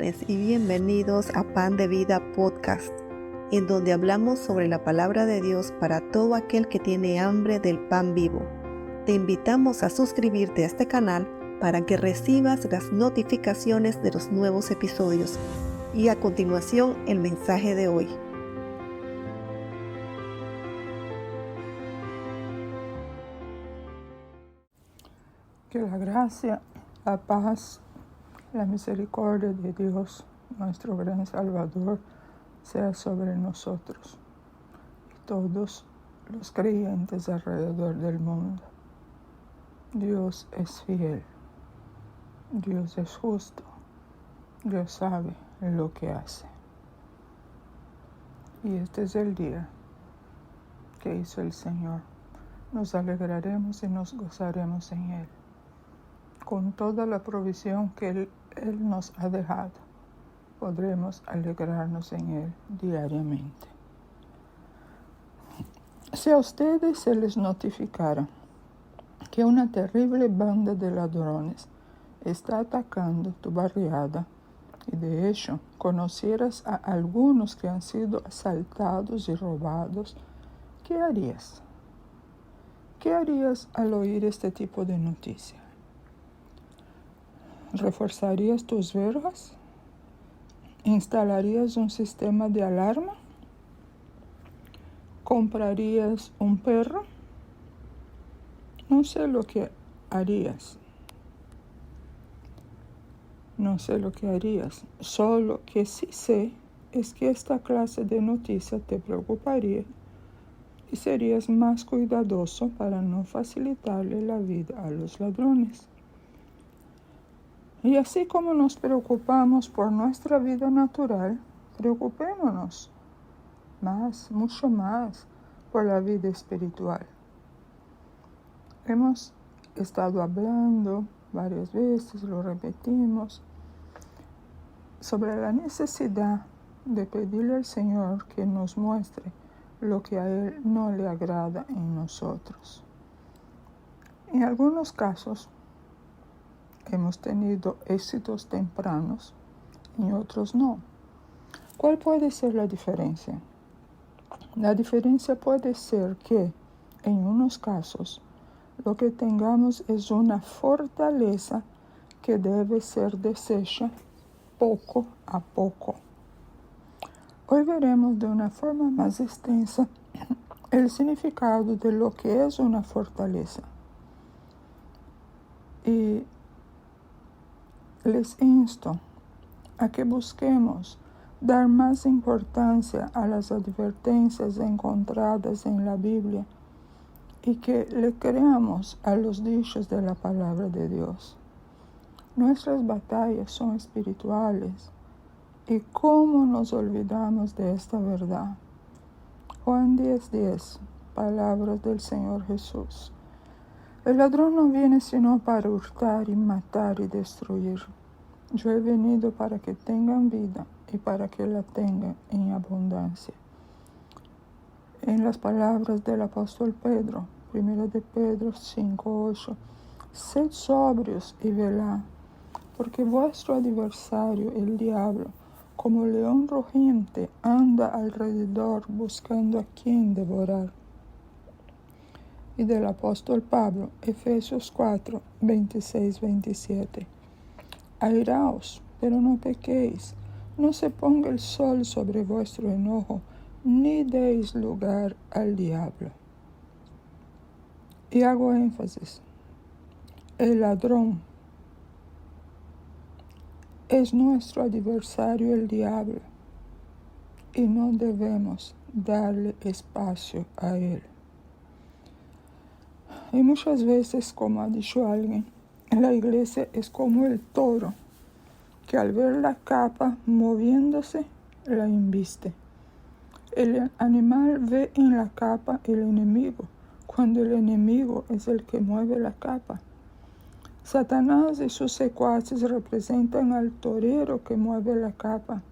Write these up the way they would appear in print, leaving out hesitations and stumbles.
bendiciones y bienvenidos a Pan de Vida Podcast, en donde hablamos sobre la palabra de Dios para todo aquel que tiene hambre del pan vivo. Te invitamos a suscribirte a este canal para que recibas las notificaciones de los nuevos episodios. Y a continuación, el mensaje de hoy. Que la gracia, la paz, la misericordia de Dios, nuestro gran Salvador, sea sobre nosotros y todos los creyentes alrededor del mundo. Dios es fiel, Dios es justo, Dios sabe lo que hace. Y este es el día que hizo el Señor. Nos alegraremos y nos gozaremos en Él, con toda la provisión que Él nos ha dejado. Podremos alegrarnos en Él diariamente. Si a ustedes se les notificara que una terrible banda de ladrones está atacando tu barriada, y de hecho conocieras a algunos que han sido asaltados y robados, ¿qué harías? ¿Qué harías al oír este tipo de noticia? ¿Reforzarías tus verjas? ¿Instalarías un sistema de alarma? ¿Comprarías un perro? No sé lo que harías. Solo que sí sé es que esta clase de noticia te preocuparía y serías más cuidadoso para no facilitarle la vida a los ladrones. Y así como nos preocupamos por nuestra vida natural, preocupémonos mucho más, por la vida espiritual. Hemos estado hablando varias veces, lo repetimos, sobre la necesidad de pedirle al Señor que nos muestre lo que a Él no le agrada en nosotros. En algunos casos, hemos tenido éxitos tempranos y otros no. ¿Cuál puede ser la diferencia? La diferencia puede ser que, en unos casos, lo que tengamos es una fortaleza que debe ser deshecha poco a poco. Hoy veremos de una forma más extensa el significado de lo que es una fortaleza. Y les insto a que busquemos dar más importancia a las advertencias encontradas en la Biblia y que le creamos a los dichos de la palabra de Dios. Nuestras batallas son espirituales y cómo nos olvidamos de esta verdad. Juan 10:10, palabras del Señor Jesús. El ladrón no viene sino para hurtar y matar y destruir. Yo he venido para que tengan vida y para que la tengan en abundancia. En las palabras del apóstol Pedro, 1 de Pedro 5:8, sed sobrios y velad, porque vuestro adversario, el diablo, como león rugiente, anda alrededor buscando a quien devorar. Y del apóstol Pablo, Efesios 4:26-27. Airaos, pero no pequéis, no se ponga el sol sobre vuestro enojo, ni deis lugar al diablo. Y hago énfasis, el ladrón es nuestro adversario el diablo, y no debemos darle espacio a él. Y muchas veces, como ha dicho alguien, la iglesia es como el toro, que al ver la capa moviéndose, la embiste. El animal ve en la capa el enemigo, cuando el enemigo es el que mueve la capa. Satanás y sus secuaces representan al torero que mueve la capa.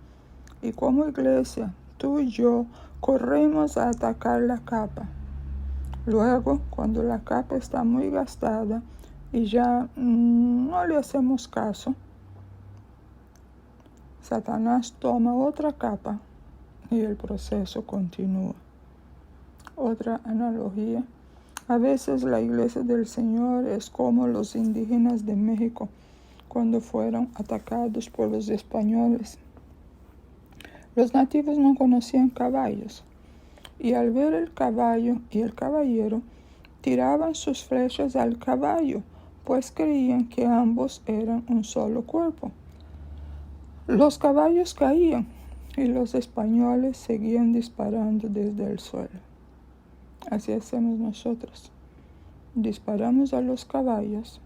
Y como iglesia, tú y yo corremos a atacar la capa. Luego, cuando la capa está muy gastada y ya no le hacemos caso, Satanás toma otra capa y el proceso continúa. Otra analogía: a veces la Iglesia del Señor es como los indígenas de México cuando fueron atacados por los españoles. Los nativos no conocían caballos, y al ver el caballo y el caballero, tiraban sus flechas al caballo, pues creían que ambos eran un solo cuerpo. Los caballos caían y los españoles seguían disparando desde el suelo. Así hacemos nosotros. Disparamos a los caballos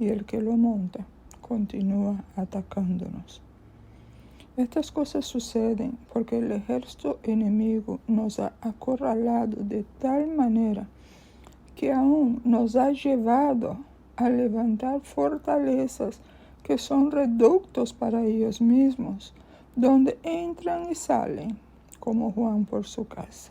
y el que lo monta continúa atacándonos. Estas cosas suceden porque el ejército enemigo nos ha acorralado de tal manera que aún nos ha llevado a levantar fortalezas que son reductos para ellos mismos, donde entran y salen como Juan por su casa.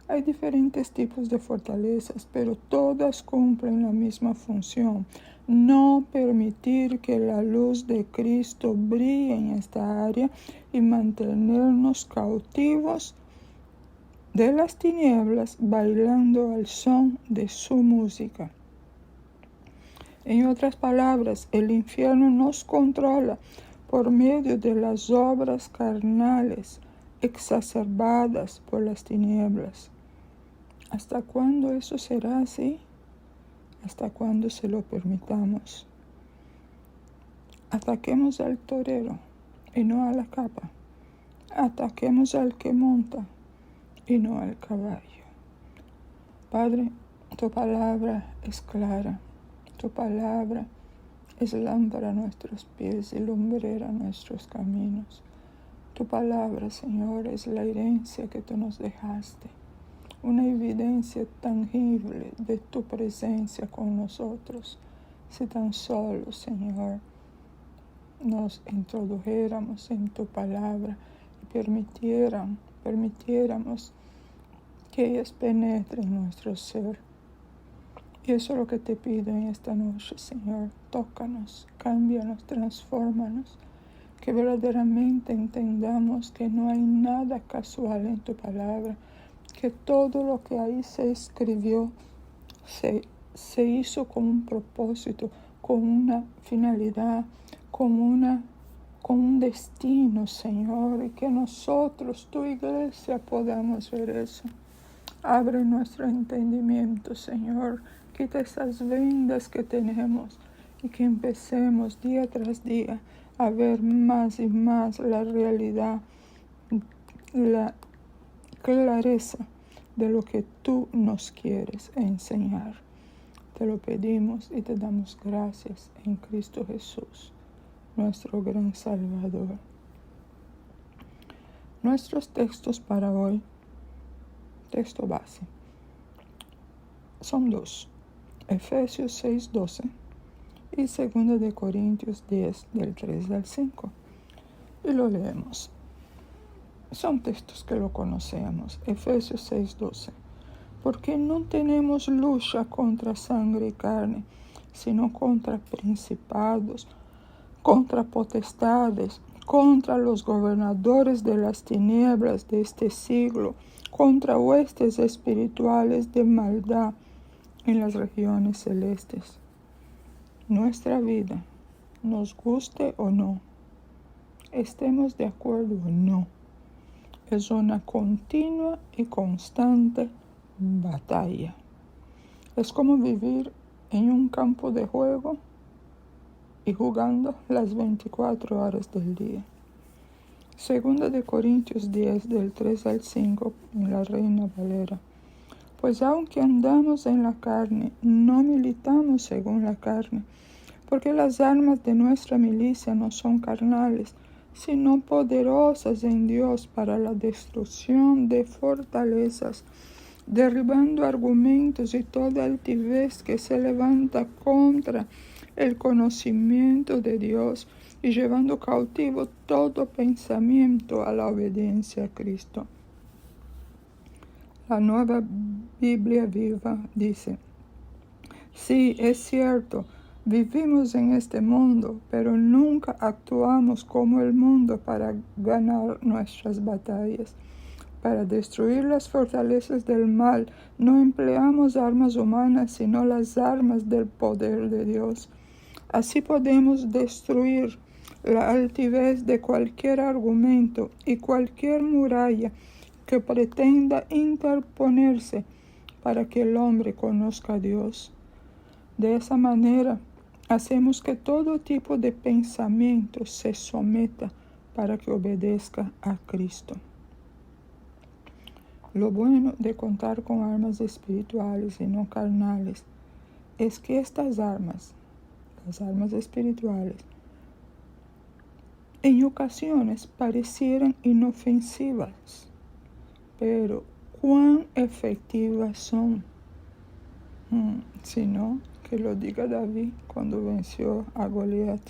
Hay diferentes tipos de fortalezas, pero todas cumplen la misma función: no permitir que la luz de Cristo brille en esta área y mantenernos cautivos de las tinieblas, bailando al son de su música. En otras palabras, el infierno nos controla por medio de las obras carnales exacerbadas por las tinieblas. ¿Hasta cuándo eso será así? ¿Hasta cuándo se lo permitamos? Ataquemos al torero y no a la capa. Ataquemos al que monta y no al caballo. Padre, tu palabra es clara. Tu palabra es lámpara a nuestros pies y lumbrera a nuestros caminos. Tu palabra, Señor, es la herencia que tú nos dejaste, una evidencia tangible de tu presencia con nosotros. Si tan solo, Señor, nos introdujéramos en tu palabra y permitiéramos que ellas penetren en nuestro ser. Y eso es lo que te pido en esta noche, Señor. Tócanos, cámbianos, transfórmanos, que verdaderamente entendamos que no hay nada casual en tu palabra, que todo lo que ahí se escribió se hizo con un propósito, con una finalidad, con un destino, Señor, y que nosotros, tu iglesia, podamos ver eso. Abre nuestro entendimiento, Señor. Quita esas vendas que tenemos y que empecemos día tras día a ver más y más la realidad, la clareza de lo que tú nos quieres enseñar. Te lo pedimos y te damos gracias en Cristo Jesús, nuestro gran Salvador. Nuestros textos para hoy, texto base, son dos: Efesios 6:12 y 2 de Corintios 10, del 3 al 5. Y lo leemos. Son textos que lo conocemos. Efesios 6:12. Porque no tenemos lucha contra sangre y carne, sino contra principados, contra potestades, contra los gobernadores de las tinieblas de este siglo, contra huestes espirituales de maldad en las regiones celestes. Nuestra vida, nos guste o no, estemos de acuerdo o no, es una continua y constante batalla. Es como vivir en un campo de juego y jugando las 24 horas del día. 2 de Corintios 10, del 3 al 5, en la Reina Valera. Pues aunque andamos en la carne, no militamos según la carne, porque las armas de nuestra milicia no son carnales, sino poderosas en Dios para la destrucción de fortalezas, derribando argumentos y toda altivez que se levanta contra el conocimiento de Dios y llevando cautivo todo pensamiento a la obediencia a Cristo. La Nueva Biblia Viva dice: sí, es cierto, Vivimos en este mundo, pero nunca actuamos como el mundo para ganar nuestras batallas. Para destruir las fortalezas del mal, no empleamos armas humanas, sino las armas del poder de Dios. Así podemos destruir la altivez de cualquier argumento y cualquier muralla que pretenda interponerse para que el hombre conozca a Dios. De esa manera, hacemos que todo tipo de pensamiento se someta para que obedezca a Cristo. Lo bueno de contar con armas espirituales y no carnales es que estas armas, las armas espirituales, en ocasiones parecieran inofensivas, pero ¿cuán efectivas son? Si no, que lo diga David cuando venció a Goliat.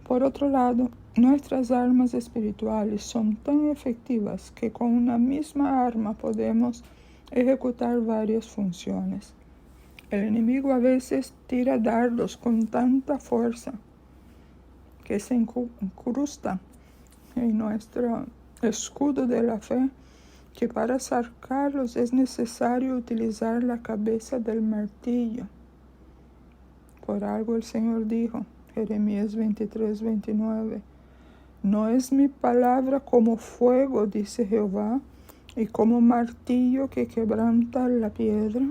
Por otro lado, nuestras armas espirituales son tan efectivas que con una misma arma podemos ejecutar varias funciones. El enemigo a veces tira dardos con tanta fuerza que se incrusta en nuestro escudo de la fe, que para sacarlos es necesario utilizar la cabeza del martillo. Por algo el Señor dijo, Jeremías 23:29, ¿no es mi palabra como fuego, dice Jehová, y como martillo que quebranta la piedra?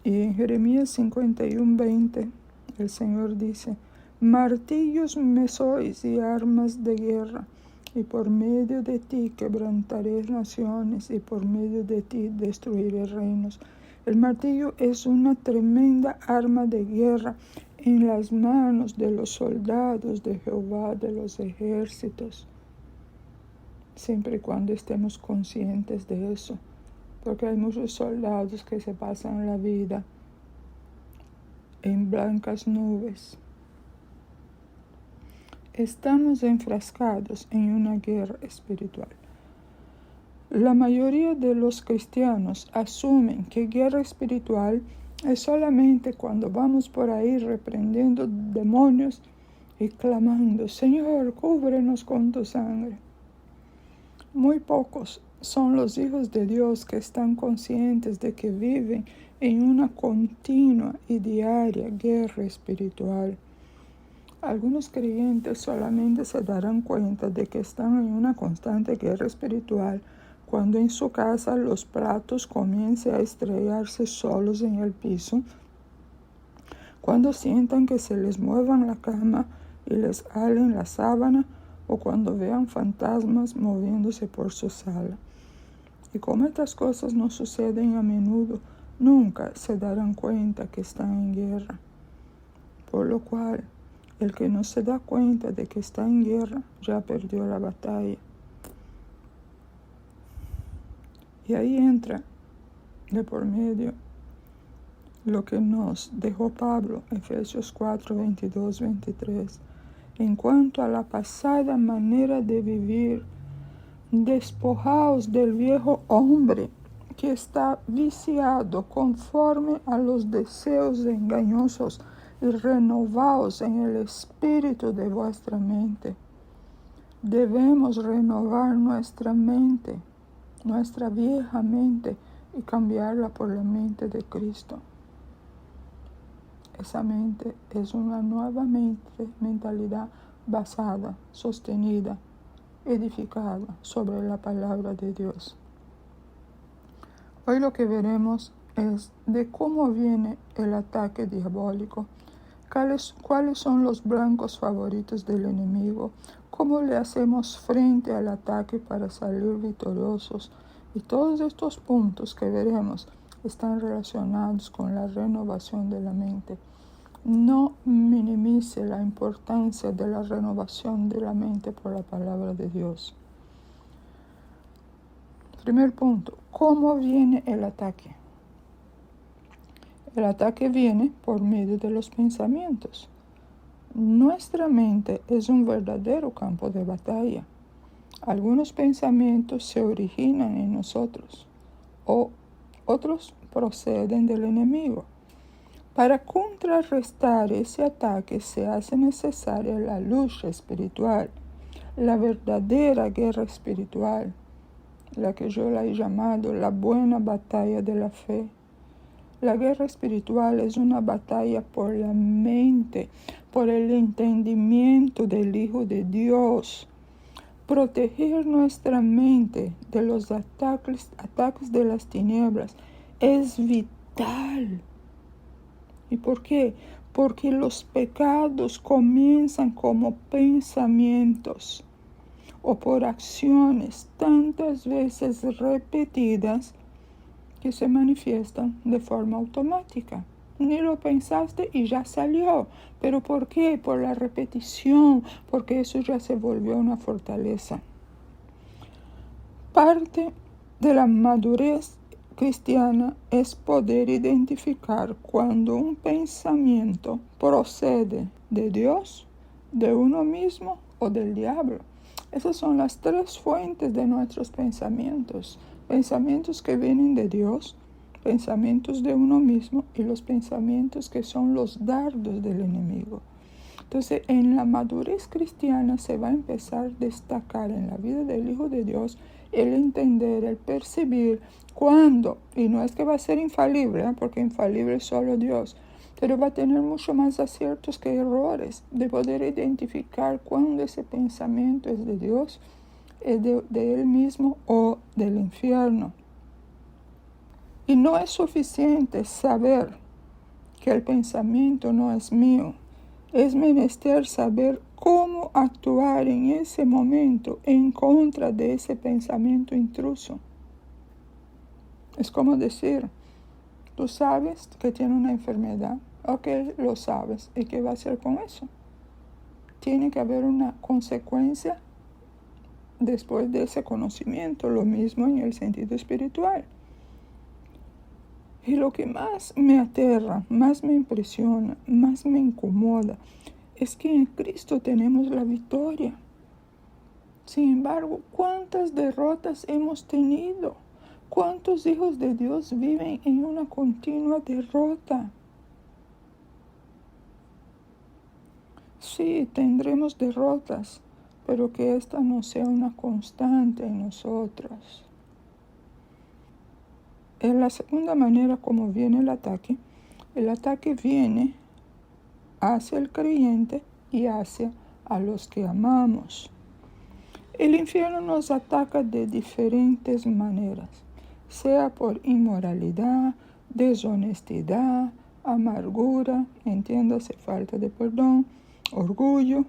Y en Jeremías 51:20, el Señor dice, martillos me sois y armas de guerra, y por medio de ti quebrantaré naciones, y por medio de ti destruiré reinos. El martillo es una tremenda arma de guerra en las manos de los soldados de Jehová, de los ejércitos. Siempre y cuando estemos conscientes de eso, porque hay muchos soldados que se pasan la vida en blancas nubes. Estamos enfrascados en una guerra espiritual. La mayoría de los cristianos asumen que guerra espiritual es solamente cuando vamos por ahí reprendiendo demonios y clamando, Señor, cúbrenos con tu sangre. Muy pocos son los hijos de Dios que están conscientes de que viven en una continua y diaria guerra espiritual. Algunos creyentes solamente se darán cuenta de que están en una constante guerra espiritual cuando en su casa los platos comiencen a estrellarse solos en el piso, cuando sientan que se les muevan la cama y les halen la sábana, o cuando vean fantasmas moviéndose por su sala. Y como estas cosas no suceden a menudo, nunca se darán cuenta que están en guerra. Por lo cual, el que no se da cuenta de que está en guerra ya perdió la batalla. Y ahí entra de por medio lo que nos dejó Pablo, Efesios 4:22-23. En cuanto a la pasada manera de vivir, despojaos del viejo hombre que está viciado conforme a los deseos engañosos y renovaos en el espíritu de vuestra mente. Debemos renovar nuestra mente, nuestra vieja mente, y cambiarla por la mente de Cristo. Esa mente es una nueva mentalidad basada, sostenida, edificada sobre la palabra de Dios. Hoy lo que veremos es de cómo viene el ataque diabólico, cuáles son los blancos favoritos del enemigo, cómo le hacemos frente al ataque para salir victoriosos. Y todos estos puntos que veremos están relacionados con la renovación de la mente. No minimice la importancia de la renovación de la mente por la palabra de Dios. Primer punto, ¿cómo viene el ataque? El ataque viene por medio de los pensamientos. Nuestra mente es un verdadero campo de batalla. Algunos pensamientos se originan en nosotros, o otros proceden del enemigo. Para contrarrestar ese ataque se hace necesaria la lucha espiritual, la verdadera guerra espiritual, la que yo la he llamado la buena batalla de la fe. La guerra espiritual es una batalla por la mente, por el entendimiento del Hijo de Dios. Proteger nuestra mente de los ataques de las tinieblas es vital. ¿Y por qué? Porque los pecados comienzan como pensamientos o por acciones tantas veces repetidas que se manifiestan de forma automática. Ni lo pensaste y ya salió. ¿Pero por qué? Por la repetición, porque eso ya se volvió una fortaleza. Parte de la madurez cristiana es poder identificar cuando un pensamiento procede de Dios, de uno mismo o del diablo. Esas son las tres fuentes de nuestros pensamientos. Pensamientos que vienen de Dios, pensamientos de uno mismo y los pensamientos que son los dardos del enemigo. Entonces, en la madurez cristiana se va a empezar a destacar en la vida del Hijo de Dios el entender, el percibir cuándo, y no es que va a ser infalible, porque infalible es solo Dios, pero va a tener mucho más aciertos que errores, de poder identificar cuándo ese pensamiento es de Dios, es de él mismo o del infierno. Y no es suficiente saber que el pensamiento no es mío. Es menester saber cómo actuar en ese momento en contra de ese pensamiento intruso. Es como decir, tú sabes que tiene una enfermedad, ok, lo sabes, ¿y qué va a hacer con eso? Tiene que haber una consecuencia después de ese conocimiento, lo mismo en el sentido espiritual. Y lo que más me aterra, más me impresiona, más me incomoda, es que en Cristo tenemos la victoria. Sin embargo, ¿cuántas derrotas hemos tenido? ¿Cuántos hijos de Dios viven en una continua derrota? Sí, tendremos derrotas, pero que esta no sea una constante en nosotros. En la segunda manera como viene el ataque viene hacia el creyente y hacia a los que amamos. El infierno nos ataca de diferentes maneras, sea por inmoralidad, deshonestidad, amargura, entiéndase falta de perdón, orgullo,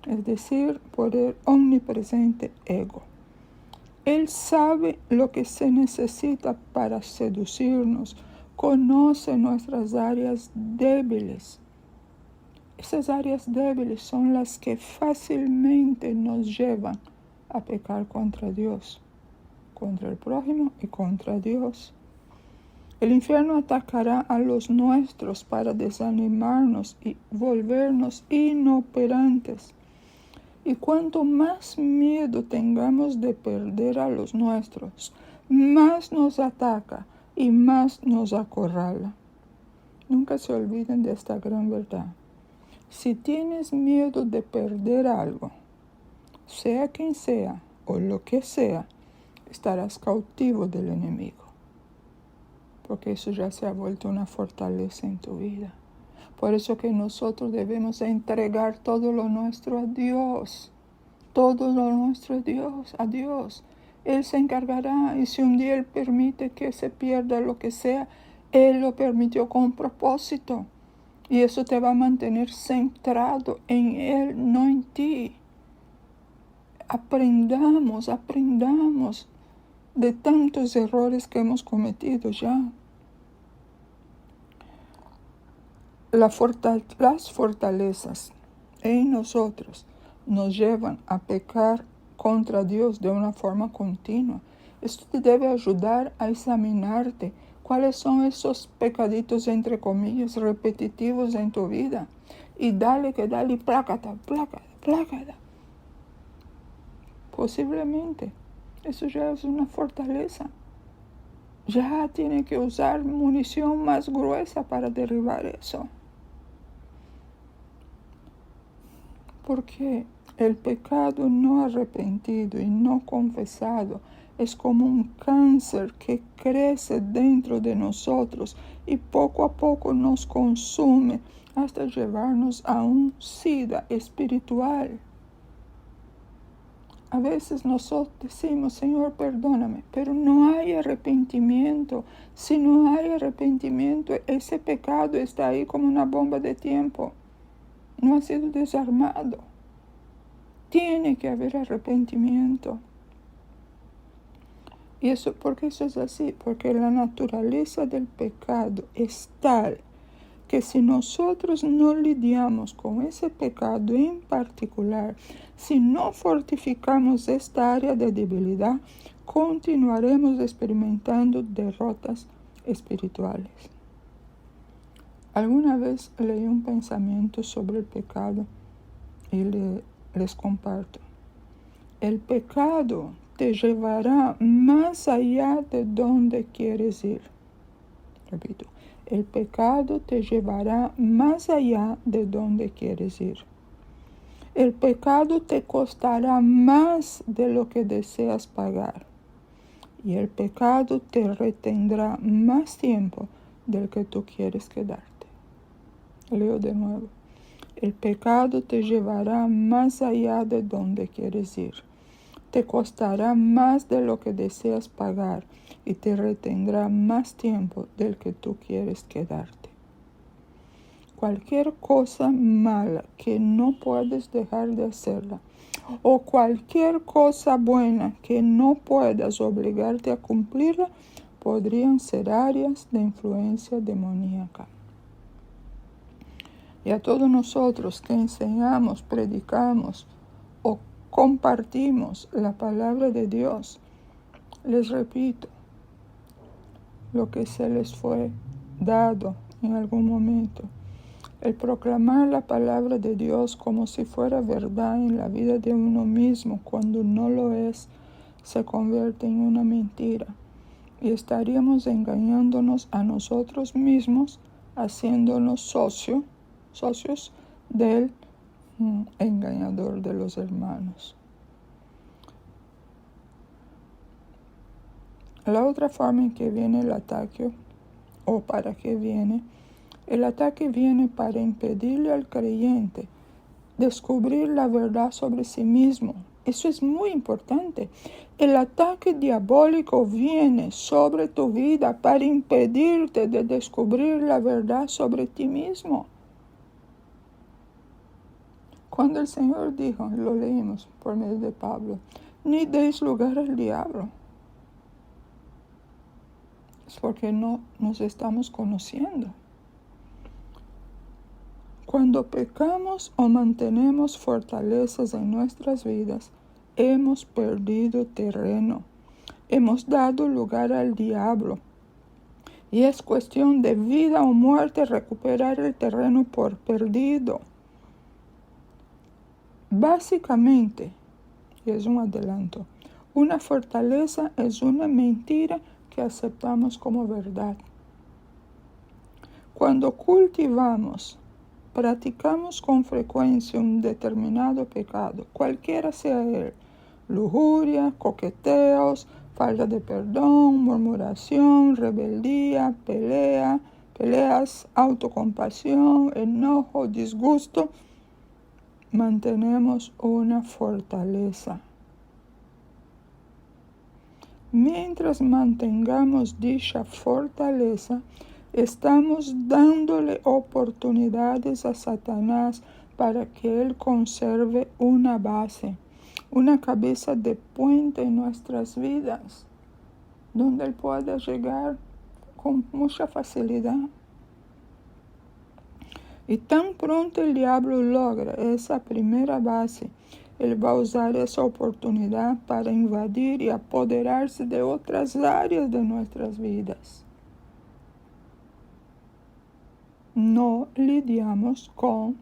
es decir, por el omnipresente ego. Él sabe lo que se necesita para seducirnos, conoce nuestras áreas débiles. Esas áreas débiles son las que fácilmente nos llevan a pecar contra Dios, contra el prójimo y contra Dios. El infierno atacará a los nuestros para desanimarnos y volvernos inoperantes. Y cuanto más miedo tengamos de perder a los nuestros, más nos ataca y más nos acorrala. Nunca se olviden de esta gran verdad. Si tienes miedo de perder algo, sea quien sea o lo que sea, estarás cautivo del enemigo. Porque eso ya se ha vuelto una fortaleza en tu vida. Por eso que nosotros debemos entregar todo lo nuestro a Dios. Todo lo nuestro a Dios. Él se encargará, y si un día Él permite que se pierda lo que sea, Él lo permitió con un propósito. Y eso te va a mantener centrado en Él, no en ti. Aprendamos de tantos errores que hemos cometido ya. Las fortalezas en nosotros nos llevan a pecar contra Dios de una forma continua. Esto te debe ayudar a examinarte cuáles son esos pecaditos, entre comillas, repetitivos en tu vida. Y dale, plácata. Posiblemente, eso ya es una fortaleza. ya tiene que usar munición más gruesa para derribar eso. Porque el pecado no arrepentido y no confesado es como un cáncer que crece dentro de nosotros y poco a poco nos consume hasta llevarnos a un SIDA espiritual. A veces nosotros decimos, Señor, perdóname, pero no hay arrepentimiento. Si no hay arrepentimiento, ese pecado está ahí como una bomba de tiempo. No ha sido desarmado. Tiene que haber arrepentimiento. ¿Y eso por qué eso es así? Porque la naturaleza del pecado es tal que si nosotros no lidiamos con ese pecado en particular, si no fortificamos esta área de debilidad, continuaremos experimentando derrotas espirituales. Alguna vez leí un pensamiento sobre el pecado y les comparto. El pecado te llevará más allá de donde quieres ir. Repito, el pecado te llevará más allá de donde quieres ir. El pecado te costará más de lo que deseas pagar. Y el pecado te retendrá más tiempo del que tú quieres quedarte. Leo de nuevo. El pecado te llevará más allá de donde quieres ir. Te costará más de lo que deseas pagar y te retendrá más tiempo del que tú quieres quedarte. Cualquier cosa mala que no puedes dejar de hacerla, o cualquier cosa buena que no puedas obligarte a cumplirla, podrían ser áreas de influencia demoníaca. Y a todos nosotros que enseñamos, predicamos o compartimos la palabra de Dios, les repito, lo que se les fue dado en algún momento, el proclamar la palabra de Dios como si fuera verdad en la vida de uno mismo cuando no lo es, se convierte en una mentira y estaríamos engañándonos a nosotros mismos, haciéndonos socios del engañador de los hermanos. La otra forma en que viene el ataque, o para qué viene, el ataque viene para impedirle al creyente descubrir la verdad sobre sí mismo. Eso es muy importante. El ataque diabólico viene sobre tu vida para impedirte de descubrir la verdad sobre ti mismo. Cuando el Señor dijo, lo leímos por medio de Pablo, ni deis lugar al diablo. Es porque no nos estamos conociendo. Cuando pecamos o mantenemos fortalezas en nuestras vidas, hemos perdido terreno. Hemos dado lugar al diablo. Y es cuestión de vida o muerte recuperar el terreno por perdido. Básicamente, y es un adelanto, una fortaleza es una mentira que aceptamos como verdad. Cuando practicamos con frecuencia un determinado pecado, cualquiera sea él, lujuria, coqueteos, falta de perdón, murmuración, rebeldía, peleas, autocompasión, enojo, disgusto, mantenemos una fortaleza. Mientras mantengamos dicha fortaleza, estamos dándole oportunidades a Satanás para que él conserve una base, una cabeza de puente en nuestras vidas, donde él pueda llegar con mucha facilidad. Y tan pronto el diablo logra esa primera base, él va a usar esa oportunidad para invadir y apoderarse de otras áreas de nuestras vidas. No lidiamos con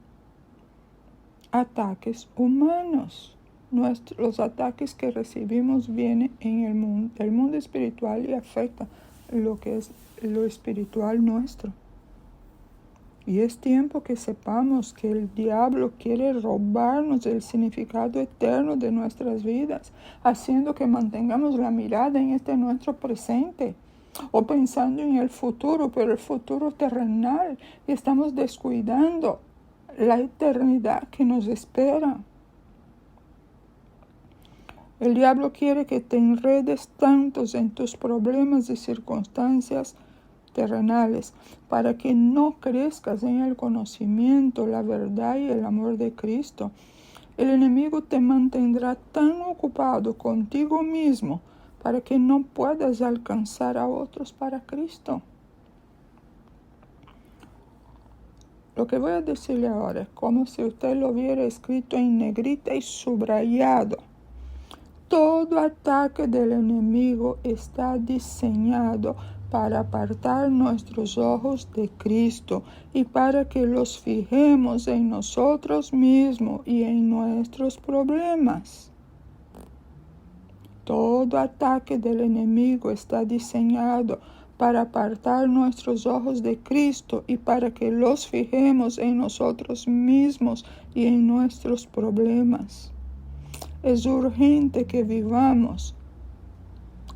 ataques humanos. Los ataques que recibimos vienen en el mundo espiritual y afectan lo que es lo espiritual nuestro. Y es tiempo que sepamos que el diablo quiere robarnos el significado eterno de nuestras vidas, haciendo que mantengamos la mirada en este nuestro presente o pensando en el futuro, pero el futuro terrenal, y estamos descuidando la eternidad que nos espera. El diablo quiere que te enredes tantos en tus problemas y circunstancias terrenales para que no crezcas en el conocimiento, la verdad y el amor de Cristo. El enemigo te mantendrá tan ocupado contigo mismo para que no puedas alcanzar a otros para Cristo. Lo que voy a decirle ahora es como si usted lo hubiera escrito en negrita y subrayado. Todo ataque del enemigo está diseñado para apartar nuestros ojos de Cristo y para que los fijemos en nosotros mismos y en nuestros problemas. Todo ataque del enemigo está diseñado para apartar nuestros ojos de Cristo y para que los fijemos en nosotros mismos y en nuestros problemas. Es urgente que vivamos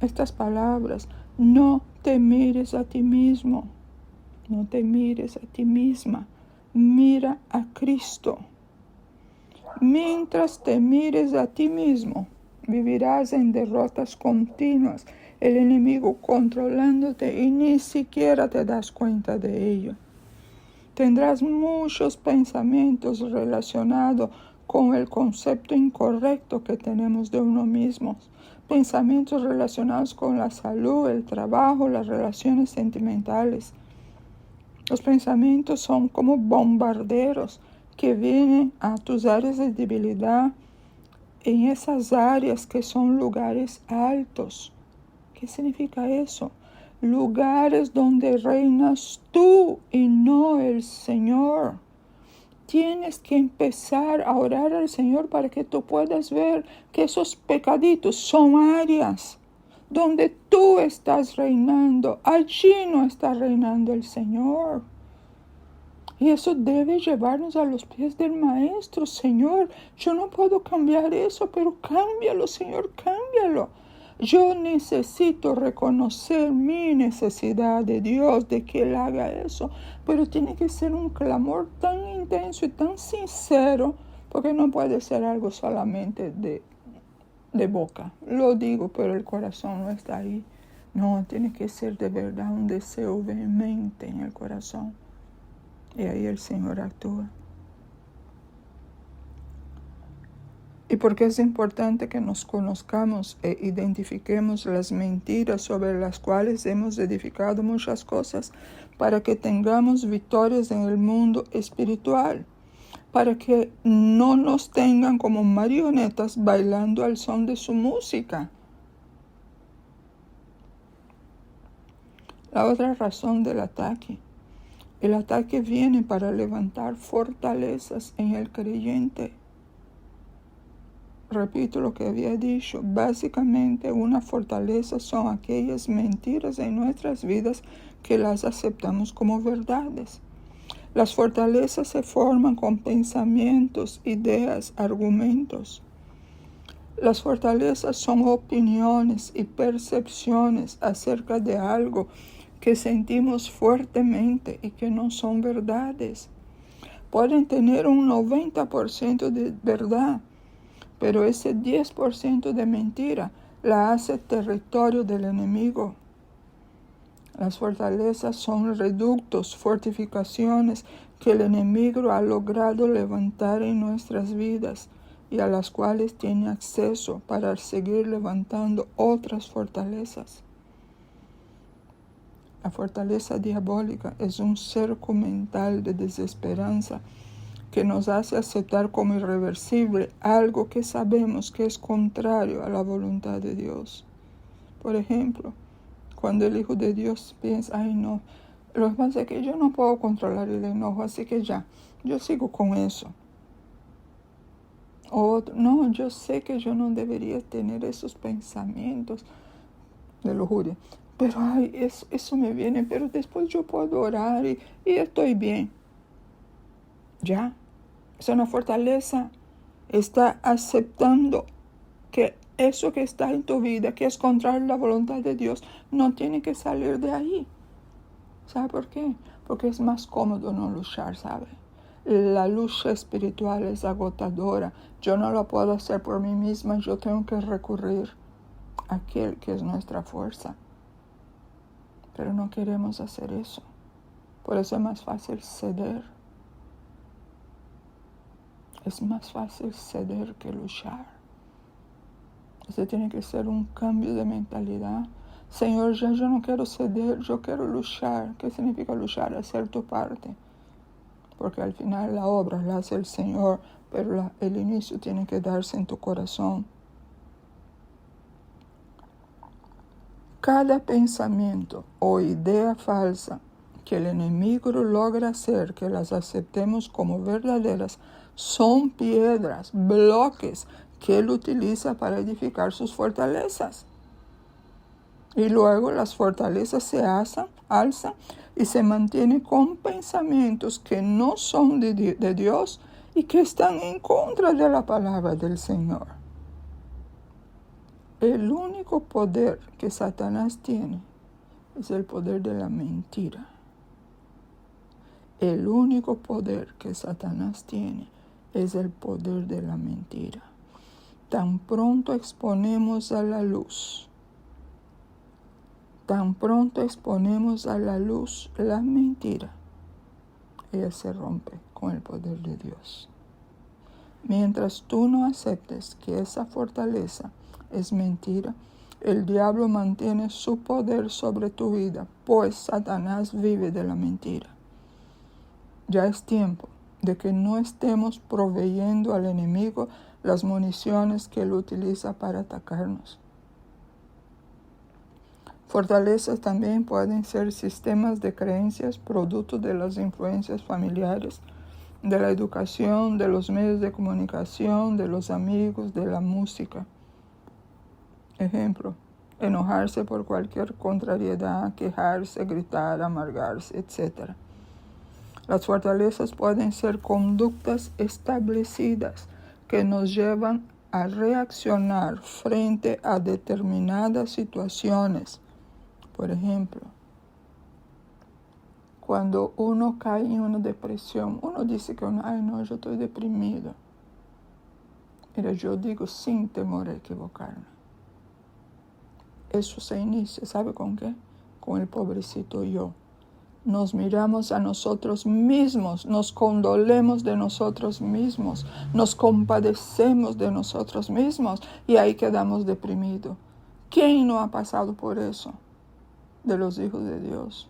estas palabras. No te mires a ti mismo, no te mires a ti misma, mira a Cristo. Mientras te mires a ti mismo, vivirás en derrotas continuas, el enemigo controlándote y ni siquiera te das cuenta de ello. Tendrás muchos pensamientos relacionados con el concepto incorrecto que tenemos de uno mismo. Pensamientos relacionados con la salud, el trabajo, las relaciones sentimentales. Los pensamientos son como bombarderos que vienen a tus áreas de debilidad, en esas áreas que son lugares altos. ¿Qué significa eso? Lugares donde reinas tú y no el Señor. Tienes que empezar a orar al Señor para que tú puedas ver que esos pecaditos son áreas donde tú estás reinando. Allí no está reinando el Señor. Y eso debe llevarnos a los pies del Maestro. Señor, yo no puedo cambiar eso, pero cámbialo, Señor, cámbialo. Yo necesito reconocer mi necesidad de Dios, de que Él haga eso, pero tiene que ser un clamor tan intenso y tan sincero, porque no puede ser algo solamente de boca. Lo digo, pero el corazón no está ahí. No, tiene que ser de verdad un deseo vehemente en el corazón. Y ahí el Señor actúa. Y porque es importante que nos conozcamos e identifiquemos las mentiras sobre las cuales hemos edificado muchas cosas para que tengamos victorias en el mundo espiritual, para que no nos tengan como marionetas bailando al son de su música. La otra razón del ataque. El ataque viene para levantar fortalezas en el creyente. Repito lo que había dicho, básicamente una fortaleza son aquellas mentiras en nuestras vidas que las aceptamos como verdades. Las fortalezas se forman con pensamientos, ideas, argumentos. Las fortalezas son opiniones y percepciones acerca de algo que sentimos fuertemente y que no son verdades. Pueden tener un 90% de verdad, pero ese 10% de mentira la hace territorio del enemigo. Las fortalezas son reductos, fortificaciones que el enemigo ha logrado levantar en nuestras vidas y a las cuales tiene acceso para seguir levantando otras fortalezas. La fortaleza diabólica es un cerco mental de desesperanza que nos hace aceptar como irreversible algo que sabemos que es contrario a la voluntad de Dios. Por ejemplo, cuando el Hijo de Dios piensa, ay no, lo que pasa es que yo no puedo controlar el enojo, así que ya, yo sigo con eso. O no, yo sé que yo no debería tener esos pensamientos de lujuria, pero eso me viene, pero después yo puedo orar y estoy bien. Ya, es una fortaleza. Está aceptando que eso que está en tu vida, que es contrario a la voluntad de Dios, no tiene que salir de ahí. ¿Sabe por qué? Porque es más cómodo no luchar, ¿sabe? La lucha espiritual es agotadora. Yo no lo puedo hacer por mí misma, yo tengo que recurrir a aquel que es nuestra fuerza. Pero no queremos hacer eso. Por eso es más fácil ceder. Es más fácil ceder que luchar. Ese tiene que ser un cambio de mentalidad. Señor, ya yo no quiero ceder, yo quiero luchar. ¿Qué significa luchar? Hacer tu parte. Porque al final la obra la hace el Señor, pero el inicio tiene que darse en tu corazón. Cada pensamiento o idea falsa que el enemigo logra hacer que las aceptemos como verdaderas son piedras, bloques que él utiliza para edificar sus fortalezas. Y luego las fortalezas se alzan y se mantienen con pensamientos que no son de Dios y que están en contra de la palabra del Señor. El único poder que Satanás tiene es el poder de la mentira. El único poder que Satanás tiene es el poder de la mentira. Tan pronto exponemos a la luz la mentira, ella se rompe con el poder de Dios. Mientras tú no aceptes que esa fortaleza es mentira, el diablo mantiene su poder sobre tu vida, pues Satanás vive de la mentira. Ya es tiempo de que no estemos proveyendo al enemigo las municiones que él utiliza para atacarnos. Fortalezas también pueden ser sistemas de creencias producto de las influencias familiares, de la educación, de los medios de comunicación, de los amigos, de la música. Ejemplo, enojarse por cualquier contrariedad, quejarse, gritar, amargarse, etc. Las fortalezas pueden ser conductas establecidas que nos llevan a reaccionar frente a determinadas situaciones. Por ejemplo, cuando uno cae en una depresión, uno dice que no, yo estoy deprimido. Mira, yo digo sin temor a equivocarme. Eso se inicia, ¿sabe con qué? Con el pobrecito yo. Nos miramos a nosotros mismos, nos condolemos de nosotros mismos, nos compadecemos de nosotros mismos y ahí quedamos deprimidos. ¿Quién no ha pasado por eso? De los hijos de Dios.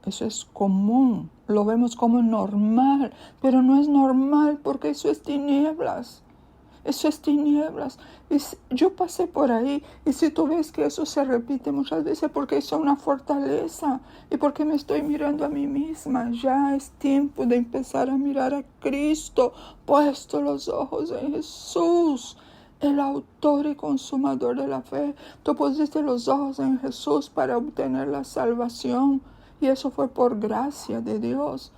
Eso es común, lo vemos como normal, pero no es normal porque eso es tinieblas. Eso es tinieblas. Yo pasé por ahí y si tú ves que eso se repite muchas veces porque es una fortaleza y porque me estoy mirando a mí misma, ya es tiempo de empezar a mirar a Cristo, puesto los ojos en Jesús, el autor y consumador de la fe. Tú pusiste los ojos en Jesús para obtener la salvación y eso fue por gracia de Dios.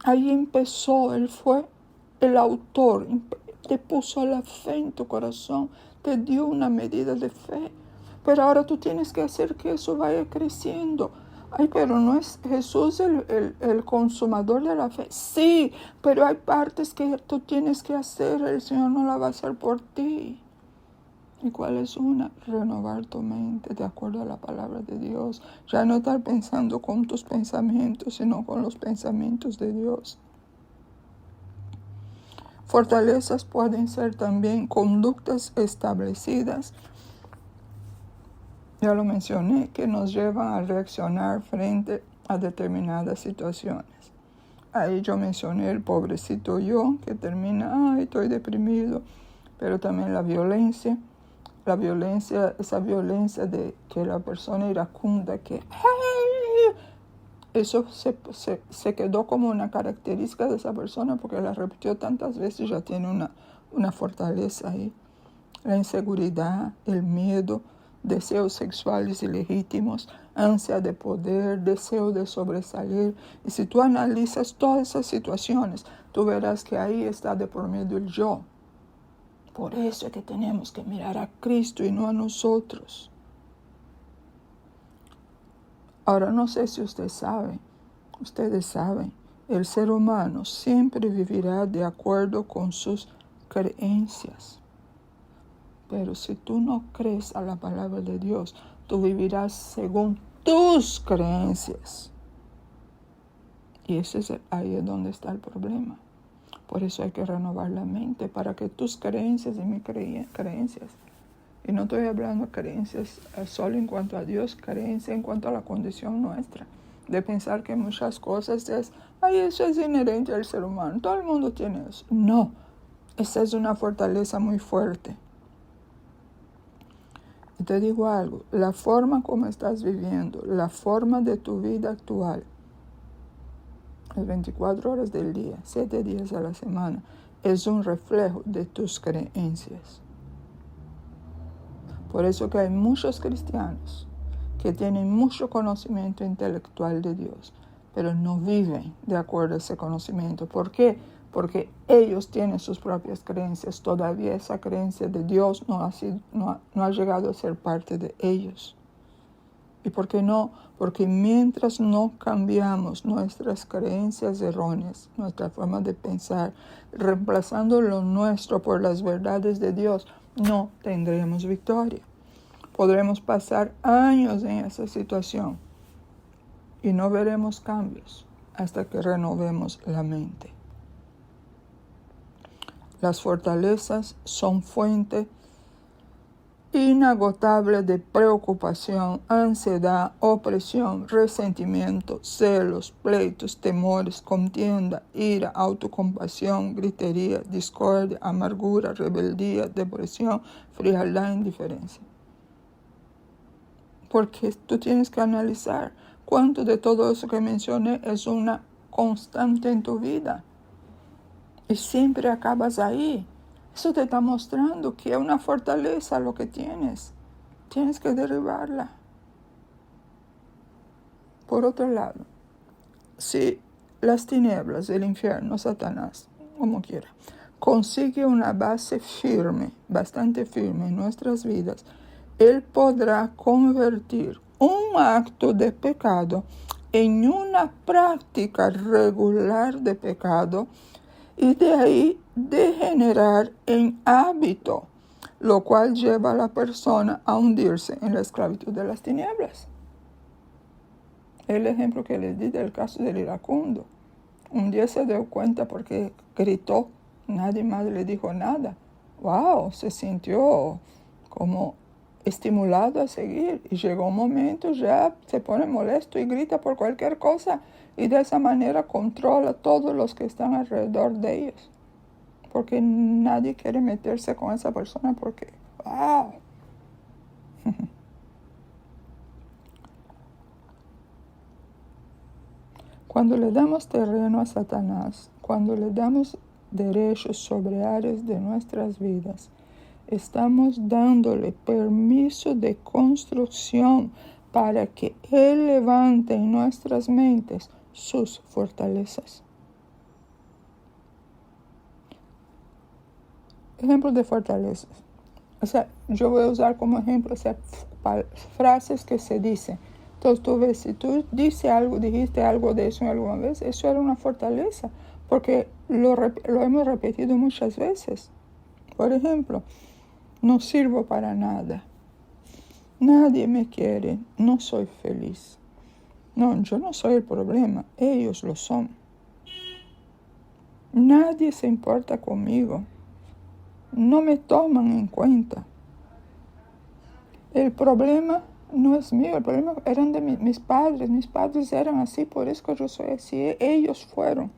Ahí empezó, Él fue el autor, te puso la fe en tu corazón, te dio una medida de fe. Pero ahora tú tienes que hacer que eso vaya creciendo. Ay, pero ¿no es Jesús el consumador de la fe? Sí, pero hay partes que tú tienes que hacer, el Señor no la va a hacer por ti. ¿Y cuál es una? Renovar tu mente de acuerdo a la palabra de Dios. Ya no estar pensando con tus pensamientos, sino con los pensamientos de Dios. Fortalezas pueden ser también conductas establecidas. Ya lo mencioné, que nos llevan a reaccionar frente a determinadas situaciones. Ahí yo mencioné el pobrecito yo, que termina, estoy deprimido, pero también la violencia, esa violencia de que la persona iracunda, que eso se quedó como una característica de esa persona porque la repitió tantas veces, ya tiene una fortaleza ahí. La inseguridad, el miedo deseos sexuales ilegítimos, ansia de poder, deseo de sobresalir. Y si tú analizas todas esas situaciones, tú verás que ahí está de por medio el yo. Por eso es que tenemos que mirar a Cristo y no a nosotros. Ahora no sé si ustedes saben, el ser humano siempre vivirá de acuerdo con sus creencias. Pero si tú no crees a la palabra de Dios, tú vivirás según tus creencias. Y ahí es donde está el problema. Por eso hay que renovar la mente para que tus creencias y mis creencias, y no estoy hablando de creencias solo en cuanto a Dios, creencias en cuanto a la condición nuestra, de pensar que muchas cosas eso es inherente al ser humano, todo el mundo tiene eso. No, esa es una fortaleza muy fuerte. Y te digo algo, la forma como estás viviendo, la forma de tu vida actual, las 24 horas del día, 7 días a la semana, es un reflejo de tus creencias. Por eso que hay muchos cristianos que tienen mucho conocimiento intelectual de Dios, pero no viven de acuerdo a ese conocimiento. ¿Por qué? Porque ellos tienen sus propias creencias. Todavía esa creencia de Dios no ha llegado a ser parte de ellos. ¿Y por qué no? Porque mientras no cambiamos nuestras creencias erróneas, nuestra forma de pensar, reemplazando lo nuestro por las verdades de Dios, no tendremos victoria. Podremos pasar años en esa situación y no veremos cambios hasta que renovemos la mente. Las fortalezas son fuente inagotable de preocupación, ansiedad, opresión, resentimiento, celos, pleitos, temores, contienda, ira, autocompasión, gritería, discordia, amargura, rebeldía, depresión, frialdad, indiferencia. Porque tú tienes que analizar cuánto de todo eso que mencioné es una constante en tu vida. Y siempre acabas ahí. Eso te está mostrando que es una fortaleza lo que tienes. Tienes que derribarla. Por otro lado, si las tinieblas, el infierno, Satanás, como quiera, consigue una base firme, bastante firme en nuestras vidas, él podrá convertir un acto de pecado en una práctica regular de pecado y de ahí degenerar en hábito, lo cual lleva a la persona a hundirse en la esclavitud de las tinieblas. El ejemplo que les di del caso del iracundo. Un día se dio cuenta porque gritó, nadie más le dijo nada. ¡Wow! Se sintió como estimulado a seguir y llegó un momento ya se pone molesto y grita por cualquier cosa y de esa manera controla a todos los que están alrededor de ellos porque nadie quiere meterse con esa persona porque ¡wow! Cuando le damos terreno a Satanás, cuando le damos derechos sobre áreas de nuestras vidas, estamos dándole permiso de construcción para que Él levante en nuestras mentes sus fortalezas. Ejemplos de fortalezas. Yo voy a usar como ejemplo frases que se dicen. Entonces tú ves, si tú dijiste algo de eso alguna vez, eso era una fortaleza, porque lo hemos repetido muchas veces. Por ejemplo, no sirvo para nada. Nadie me quiere. No soy feliz. No, yo no soy el problema. Ellos lo son. Nadie se importa conmigo. No me toman en cuenta. El problema no es mío. El problema eran de mis padres. Mis padres eran así, por eso que yo soy así. Ellos fueron.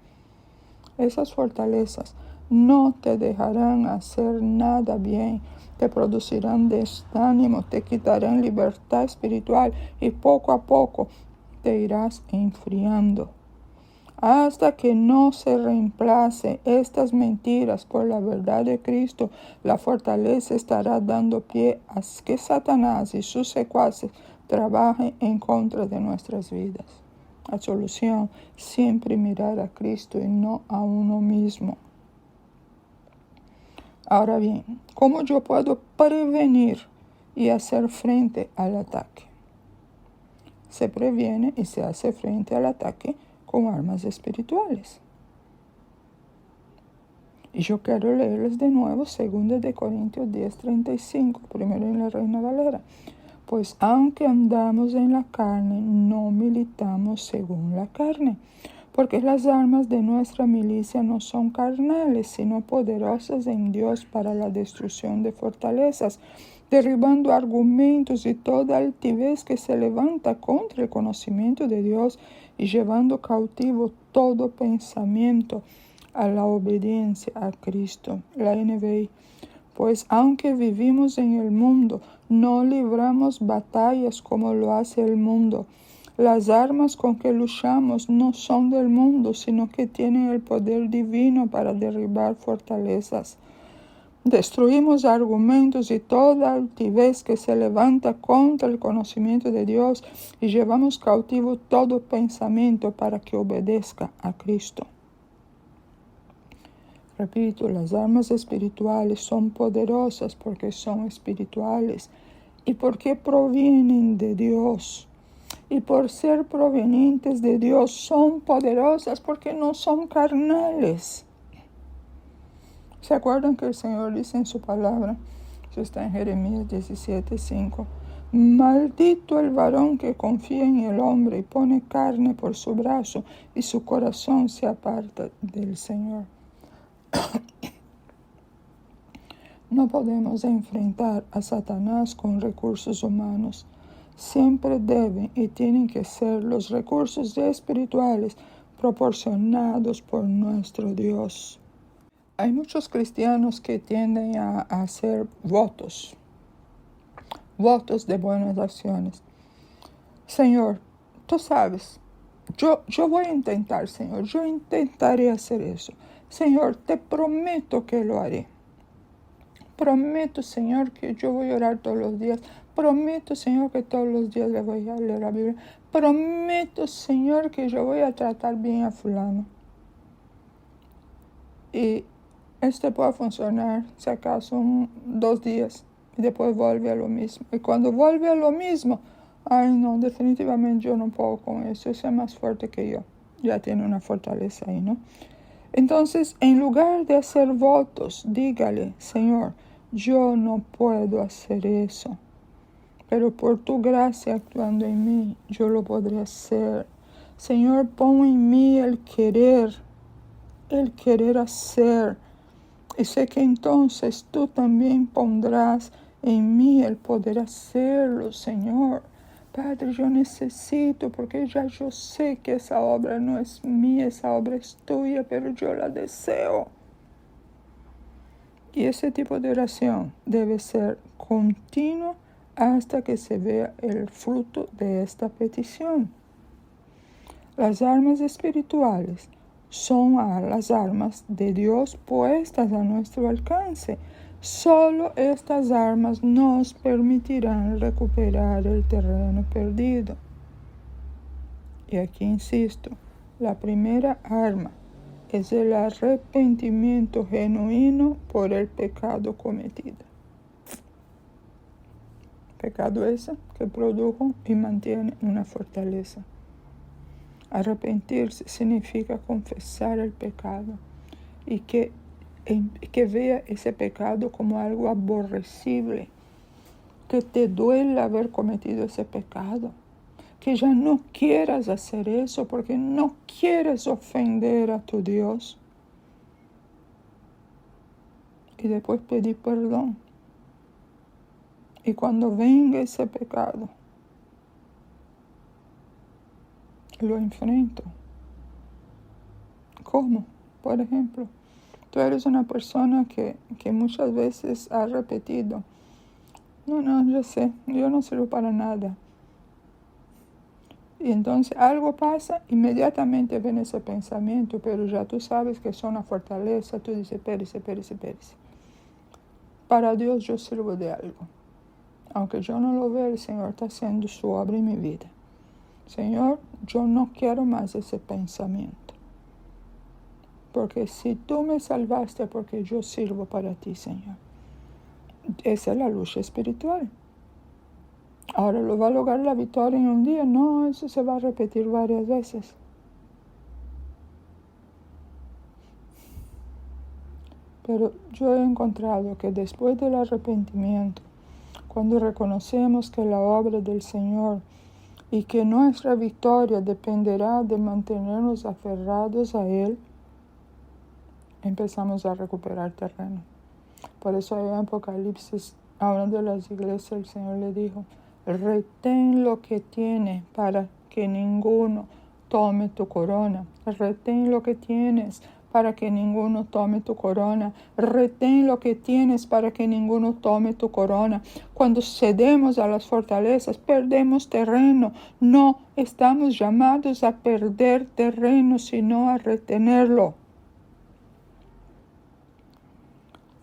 Esas fortalezas no te dejarán hacer nada bien, te producirán desánimo, te quitarán libertad espiritual y poco a poco te irás enfriando. Hasta que no se reemplace estas mentiras por la verdad de Cristo, la fortaleza estará dando pie a que Satanás y sus secuaces trabajen en contra de nuestras vidas. La solución, siempre mirar a Cristo y no a uno mismo. Ahora bien, ¿cómo yo puedo prevenir y hacer frente al ataque? Se previene y se hace frente al ataque con armas espirituales. Y yo quiero leerles de nuevo 2 de Corintios 10:35, primero en la Reina Valera. Pues aunque andamos en la carne, no militamos según la carne, porque las armas de nuestra milicia no son carnales, sino poderosas en Dios para la destrucción de fortalezas, derribando argumentos y toda altivez que se levanta contra el conocimiento de Dios y llevando cautivo todo pensamiento a la obediencia a Cristo. La NVI. Pues aunque vivimos en el mundo, no libramos batallas como lo hace el mundo. Las armas con que luchamos no son del mundo, sino que tienen el poder divino para derribar fortalezas. Destruimos argumentos y toda altivez que se levanta contra el conocimiento de Dios y llevamos cautivo todo pensamiento para que obedezca a Cristo. Repito, las armas espirituales son poderosas porque son espirituales y porque provienen de Dios. Y por ser provenientes de Dios son poderosas porque no son carnales. ¿Se acuerdan que el Señor dice en su palabra? Eso está en Jeremías 17:5. Maldito el varón que confía en el hombre y pone carne por su brazo y su corazón se aparta del Señor. No podemos enfrentar a Satanás con recursos humanos. Siempre deben y tienen que ser los recursos espirituales proporcionados por nuestro Dios. Hay muchos cristianos que tienden a hacer votos de buenas acciones. Señor, tú sabes, yo voy a intentar, Señor, yo intentaré hacer eso. Señor, te prometo que lo haré. Prometo, Señor, que yo voy a orar todos los días. Prometo, Señor, que todos los días le voy a leer la Biblia. Prometo, Señor, que yo voy a tratar bien a fulano. Y esto puede funcionar, si acaso, 2 días. Y después vuelve a lo mismo. Y cuando vuelve a lo mismo, ay no, definitivamente yo no puedo con eso. Eso es más fuerte que yo. Ya tiene una fortaleza ahí, ¿no? Entonces, en lugar de hacer votos, dígale, Señor, yo no puedo hacer eso, pero por tu gracia actuando en mí, yo lo podré hacer. Señor, pon en mí el querer hacer. Y sé que entonces tú también pondrás en mí el poder hacerlo, Señor. Padre, yo necesito, porque ya yo sé que esa obra no es mía, esa obra es tuya, pero yo la deseo. Y ese tipo de oración debe ser continuo hasta que se vea el fruto de esta petición. Las armas espirituales son las armas de Dios puestas a nuestro alcance. Solo estas armas nos permitirán recuperar el terreno perdido. Y aquí insisto, la primera arma es el arrepentimiento genuino por el pecado cometido. Pecado ese que produjo y mantiene una fortaleza. Arrepentirse significa confesar el pecado y que vea ese pecado como algo aborrecible, que te duele haber cometido ese pecado, que ya no quieras hacer eso porque no quieres ofender a tu Dios. Y después pedir perdón. Y cuando venga ese pecado, lo enfrento. ¿Cómo? Por ejemplo, tú eres una persona que muchas veces ha repetido, no, yo sé, yo no sirvo para nada. Y entonces algo pasa, inmediatamente viene ese pensamiento, pero ya tú sabes que es una fortaleza, tú dices, espérese. Para Dios yo sirvo de algo. Aunque yo no lo vea, el Señor está haciendo su obra en mi vida. Señor, yo no quiero más ese pensamiento. Porque si tú me salvaste, porque yo sirvo para ti, Señor. Esa es la lucha espiritual. Ahora, ¿lo va a lograr la victoria en un día? No, eso se va a repetir varias veces. Pero yo he encontrado que después del arrepentimiento, cuando reconocemos que la obra del Señor y que nuestra victoria dependerá de mantenernos aferrados a Él, empezamos a recuperar terreno. Por eso en Apocalipsis, a una de las iglesias, el Señor le dijo, retén lo que tienes para que ninguno tome tu corona. Retén lo que tienes para que ninguno tome tu corona. Retén lo que tienes para que ninguno tome tu corona. Cuando cedemos a las fortalezas, perdemos terreno. No estamos llamados a perder terreno, sino a retenerlo.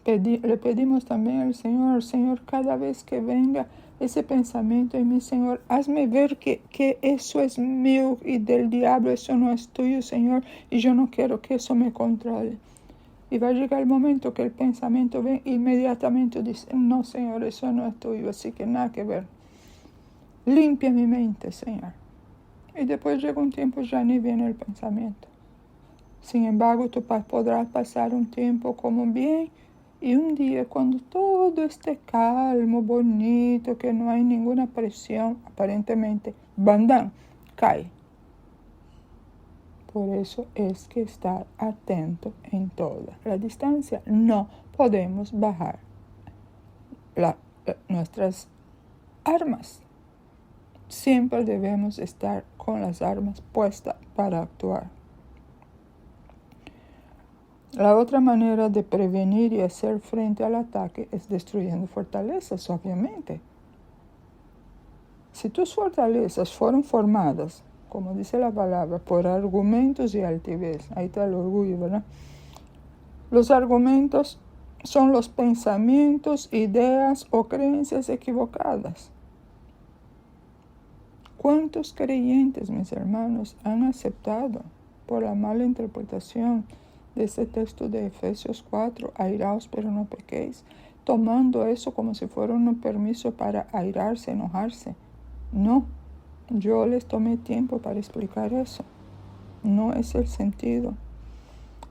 Le pedimos también al Señor, cada vez que venga ese pensamiento en mí, Señor, hazme ver que eso es mío y del diablo, eso no es tuyo, Señor, y yo no quiero que eso me controle. Y va a llegar el momento que el pensamiento ven inmediatamente dice, no, Señor, eso no es tuyo, así que nada que ver. Limpia mi mente, Señor. Y después llega un tiempo, ya ni viene el pensamiento. Sin embargo, tú podrás pasar un tiempo como bien. Y un día, cuando todo esté calmo, bonito, que no hay ninguna presión, aparentemente, bandán, cae. Por eso es que estar atento en toda la distancia. No podemos bajar nuestras armas. Siempre debemos estar con las armas puestas para actuar. La otra manera de prevenir y hacer frente al ataque es destruyendo fortalezas, obviamente. Si tus fortalezas fueron formadas, como dice la palabra, por argumentos y altivez, ahí está el orgullo, ¿verdad? Los argumentos son los pensamientos, ideas o creencias equivocadas. ¿Cuántos creyentes, mis hermanos, han aceptado por la mala interpretación de este texto de Efesios 4, airaos pero no pequéis, tomando eso como si fuera un permiso para airarse, enojarse? No, yo les tomé tiempo para explicar eso. No es el sentido.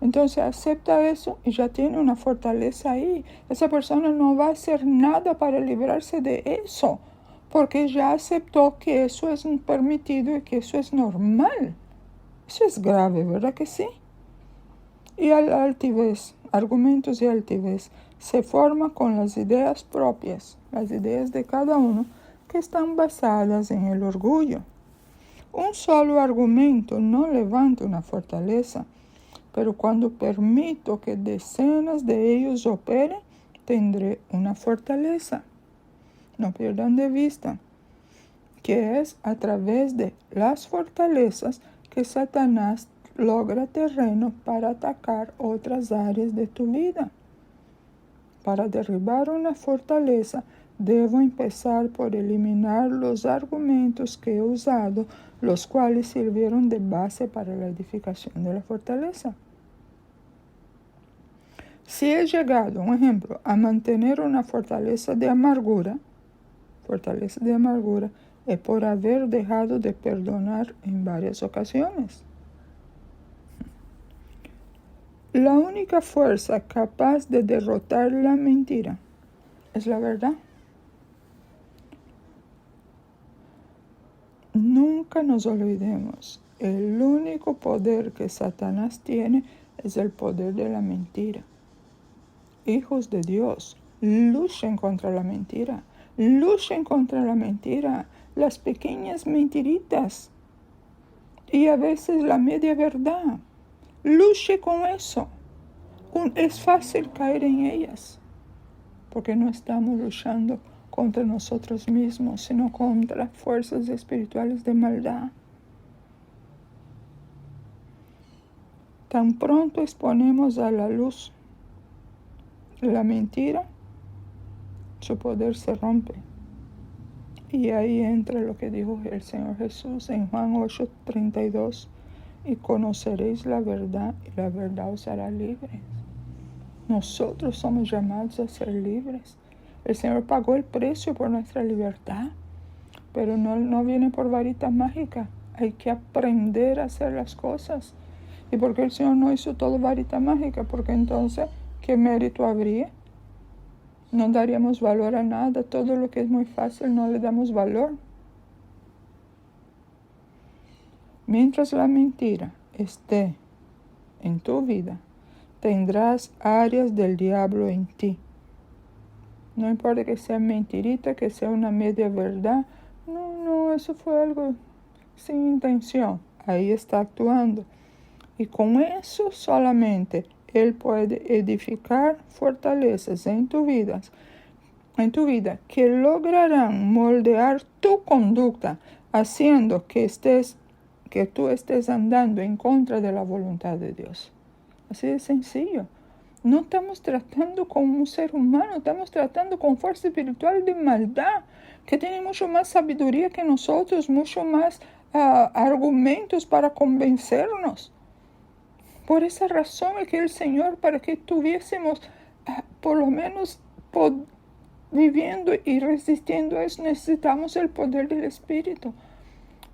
Entonces acepta eso y ya tiene una fortaleza ahí. Esa persona no va a hacer nada para librarse de eso, porque ya aceptó que eso es permitido y que eso es normal. Eso es grave, ¿verdad que sí? Y la altivez, argumentos y altivez, se forma con las ideas propias, las ideas de cada uno, que están basadas en el orgullo. Un solo argumento no levanta una fortaleza, pero cuando permito que decenas de ellos operen, tendré una fortaleza. No pierdan de vista que es a través de las fortalezas que Satanás logra terreno para atacar otras áreas de tu vida. Para derribar una fortaleza, debo empezar por eliminar los argumentos que he usado, los cuales sirvieron de base para la edificación de la fortaleza. Si he llegado, un ejemplo, a mantener una fortaleza de amargura, es por haber dejado de perdonar en varias ocasiones. La única fuerza capaz de derrotar la mentira es la verdad. Nunca nos olvidemos, el único poder que Satanás tiene es el poder de la mentira. Hijos de Dios, luchen contra la mentira. Luchen contra la mentira, las pequeñas mentiritas y a veces la media verdad. Luche con eso. Es fácil caer en ellas porque no estamos luchando contra nosotros mismos, sino contra fuerzas espirituales de maldad. Tan pronto exponemos a la luz la mentira, su poder se rompe. Y ahí entra lo que dijo el Señor Jesús en Juan 8:32, y conoceréis la verdad, y la verdad os hará libres. Nosotros somos llamados a ser libres. El Señor pagó el precio por nuestra libertad, pero no viene por varita mágica. Hay que aprender a hacer las cosas. ¿Y por qué el Señor no hizo todo varita mágica? Porque entonces, ¿qué mérito habría? No daríamos valor a nada. Todo lo que es muy fácil no le damos valor. Mientras la mentira esté en tu vida, tendrás áreas del diablo en ti. No importa que sea mentirita, que sea una media verdad. No, eso fue algo sin intención. Ahí está actuando. Y con eso solamente Él puede edificar fortalezas en tu vida que lograrán moldear tu conducta, haciendo que tú estés andando en contra de la voluntad de Dios. Así de sencillo. No estamos tratando con un ser humano, estamos tratando con fuerza espiritual de maldad, que tiene mucho más sabiduría que nosotros, mucho más argumentos para convencernos. Por esa razón es que el Señor, para que tuviésemos por lo menos viviendo y resistiendo a eso, necesitamos el poder del Espíritu.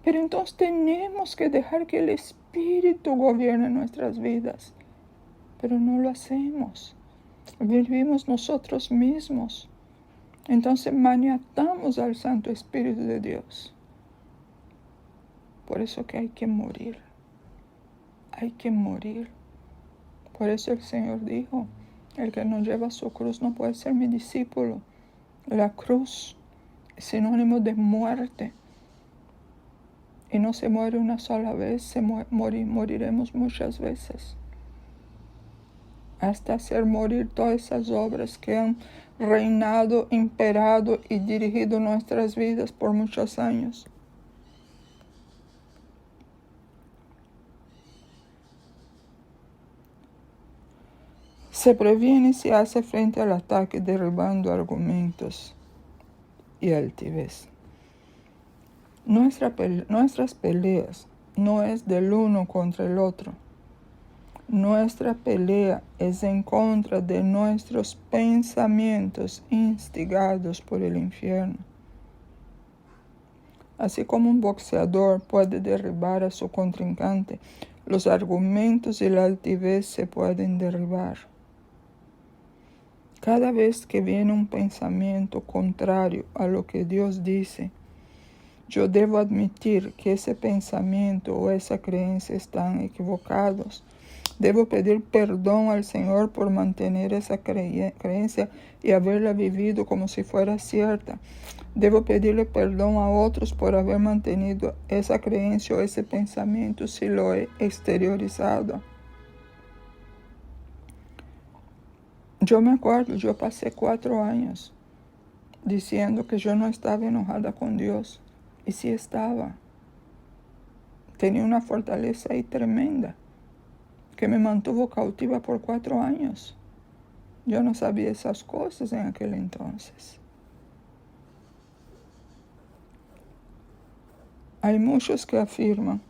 Pero entonces tenemos que dejar que el Espíritu gobierne nuestras vidas. Pero no lo hacemos. Vivimos nosotros mismos. Entonces maniatamos al Santo Espíritu de Dios. Por eso que hay que morir. Hay que morir. Por eso el Señor dijo, el que no lleva su cruz no puede ser mi discípulo. La cruz es sinónimo de muerte. Y no se muere una sola vez, moriremos muchas veces. Hasta hacer morir todas esas obras que han reinado, imperado y dirigido nuestras vidas por muchos años. Se previene y se hace frente al ataque derribando argumentos y altivez. Nuestras peleas no es del uno contra el otro. Nuestra pelea es en contra de nuestros pensamientos instigados por el infierno. Así como un boxeador puede derribar a su contrincante, los argumentos y la altivez se pueden derribar. Cada vez que viene un pensamiento contrario a lo que Dios dice, yo debo admitir que ese pensamiento o esa creencia están equivocados. Debo pedir perdón al Señor por mantener esa creencia y haberla vivido como si fuera cierta. Debo pedirle perdón a otros por haber mantenido esa creencia o ese pensamiento si lo he exteriorizado. Yo me acuerdo, yo pasé 4 años diciendo que yo no estaba enojada con Dios. Y sí estaba. Tenía una fortaleza ahí tremenda que me mantuvo cautiva por 4 años. Yo no sabía esas cosas en aquel entonces. Hay muchos que afirman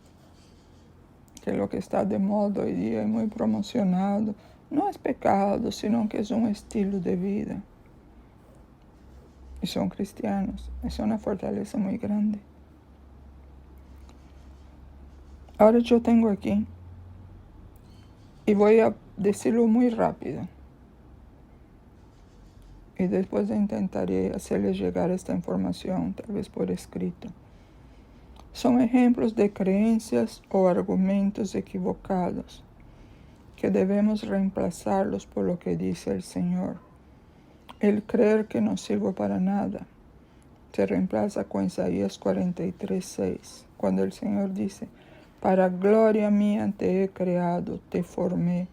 que lo que está de moda hoy día y muy promocionado no es pecado, sino que es un estilo de vida. Y son cristianos. Es una fortaleza muy grande. Ahora yo tengo aquí, y voy a decirlo muy rápido, y después intentaré hacerles llegar esta información, tal vez por escrito. Son ejemplos de creencias o argumentos equivocados que debemos reemplazarlos por lo que dice el Señor. El creer que no sirve para nada se reemplaza con Isaías 43:6, cuando el Señor dice, para gloria mía te he creado, te formé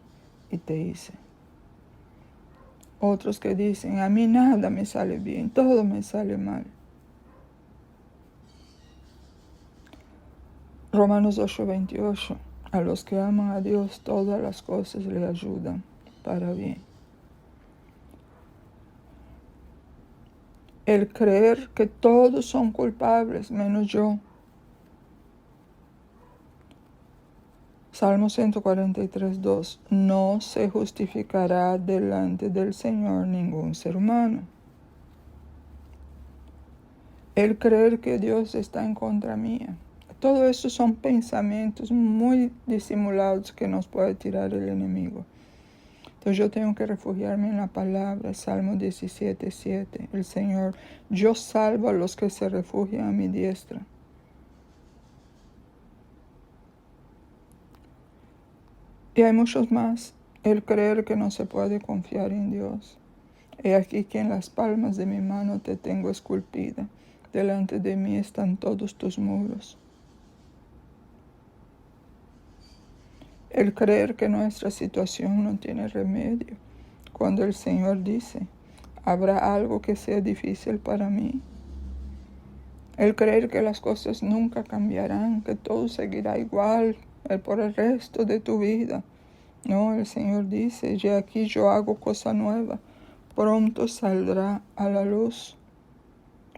y te hice. Otros que dicen, a mí nada me sale bien, todo me sale mal. Romanos 8:28, A los que aman a Dios, todas las cosas le ayudan para bien. El creer que todos son culpables, menos yo. Salmo 143:2. No se justificará delante del Señor ningún ser humano. El creer que Dios está en contra mía. Todo eso son pensamientos muy disimulados que nos puede tirar el enemigo. Entonces yo tengo que refugiarme en la palabra. Salmo 17:7. El Señor, yo salvo a los que se refugian a mi diestra. Y hay muchos más. El creer que no se puede confiar en Dios. He aquí que en las palmas de mi mano te tengo esculpida. Delante de mí están todos tus muros. El creer que nuestra situación no tiene remedio. Cuando el Señor dice, ¿habrá algo que sea difícil para mí? El creer que las cosas nunca cambiarán, que todo seguirá igual por el resto de tu vida. No, el Señor dice, ya aquí yo hago cosa nueva, pronto saldrá a la luz.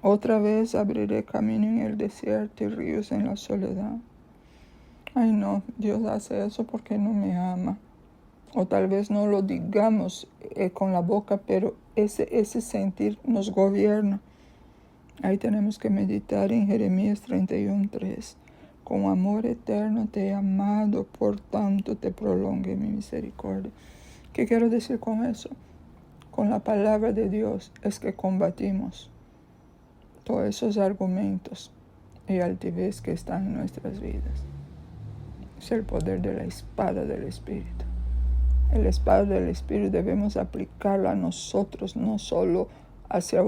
Otra vez abriré camino en el desierto y ríos en la soledad. Ay no, Dios hace eso porque no me ama. O tal vez no lo digamos con la boca, pero ese sentir nos gobierna. Ahí tenemos que meditar en Jeremías 31:3. Con amor eterno te he amado, por tanto te prolongue mi misericordia. ¿Qué quiero decir con eso? Con la palabra de Dios es que combatimos todos esos argumentos y altivez que están en nuestras vidas. Es el poder de la espada del Espíritu. La espada del Espíritu debemos aplicarla a nosotros, no solo hacia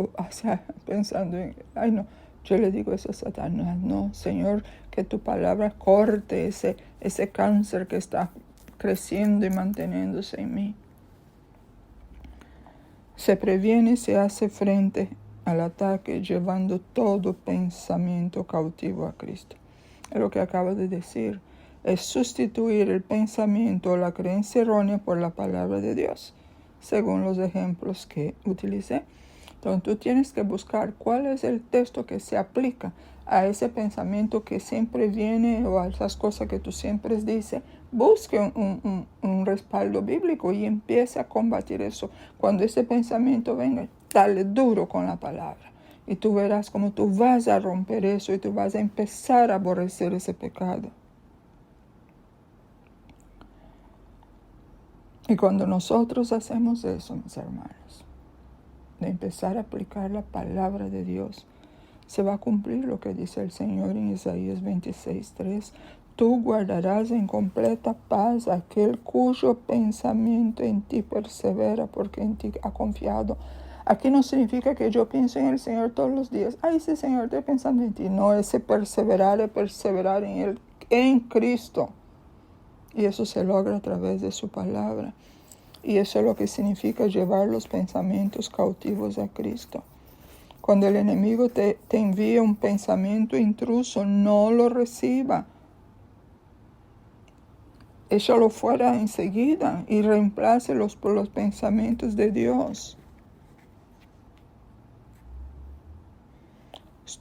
pensando en, ay no, yo le digo eso a Satanás, no, Señor, que tu palabra corte ese cáncer que está creciendo y manteniéndose en mí. Se previene y se hace frente al ataque llevando todo pensamiento cautivo a Cristo. Es lo que acabo de decir. Es sustituir el pensamiento o la creencia errónea por la palabra de Dios, según los ejemplos que utilicé. Entonces tú tienes que buscar cuál es el texto que se aplica a ese pensamiento que siempre viene o a esas cosas que tú siempre dices. Busque un respaldo bíblico y empiece a combatir eso. Cuando ese pensamiento venga, dale duro con la palabra. Y tú verás cómo tú vas a romper eso y tú vas a empezar a aborrecer ese pecado. Y cuando nosotros hacemos eso, mis hermanos, de empezar a aplicar la palabra de Dios, se va a cumplir lo que dice el Señor en Isaías 26:3. Tú guardarás en completa paz aquel cuyo pensamiento en ti persevera, porque en ti ha confiado. Aquí no significa que yo pienso en el Señor todos los días. Ay, sí, Señor, estoy pensando en ti. No, ese perseverar en Él, en Cristo. Y eso se logra a través de su palabra. Y eso es lo que significa llevar los pensamientos cautivos a Cristo. Cuando el enemigo te envía un pensamiento intruso, no lo reciba. Échalo fuera enseguida y reemplácelos por los pensamientos de Dios.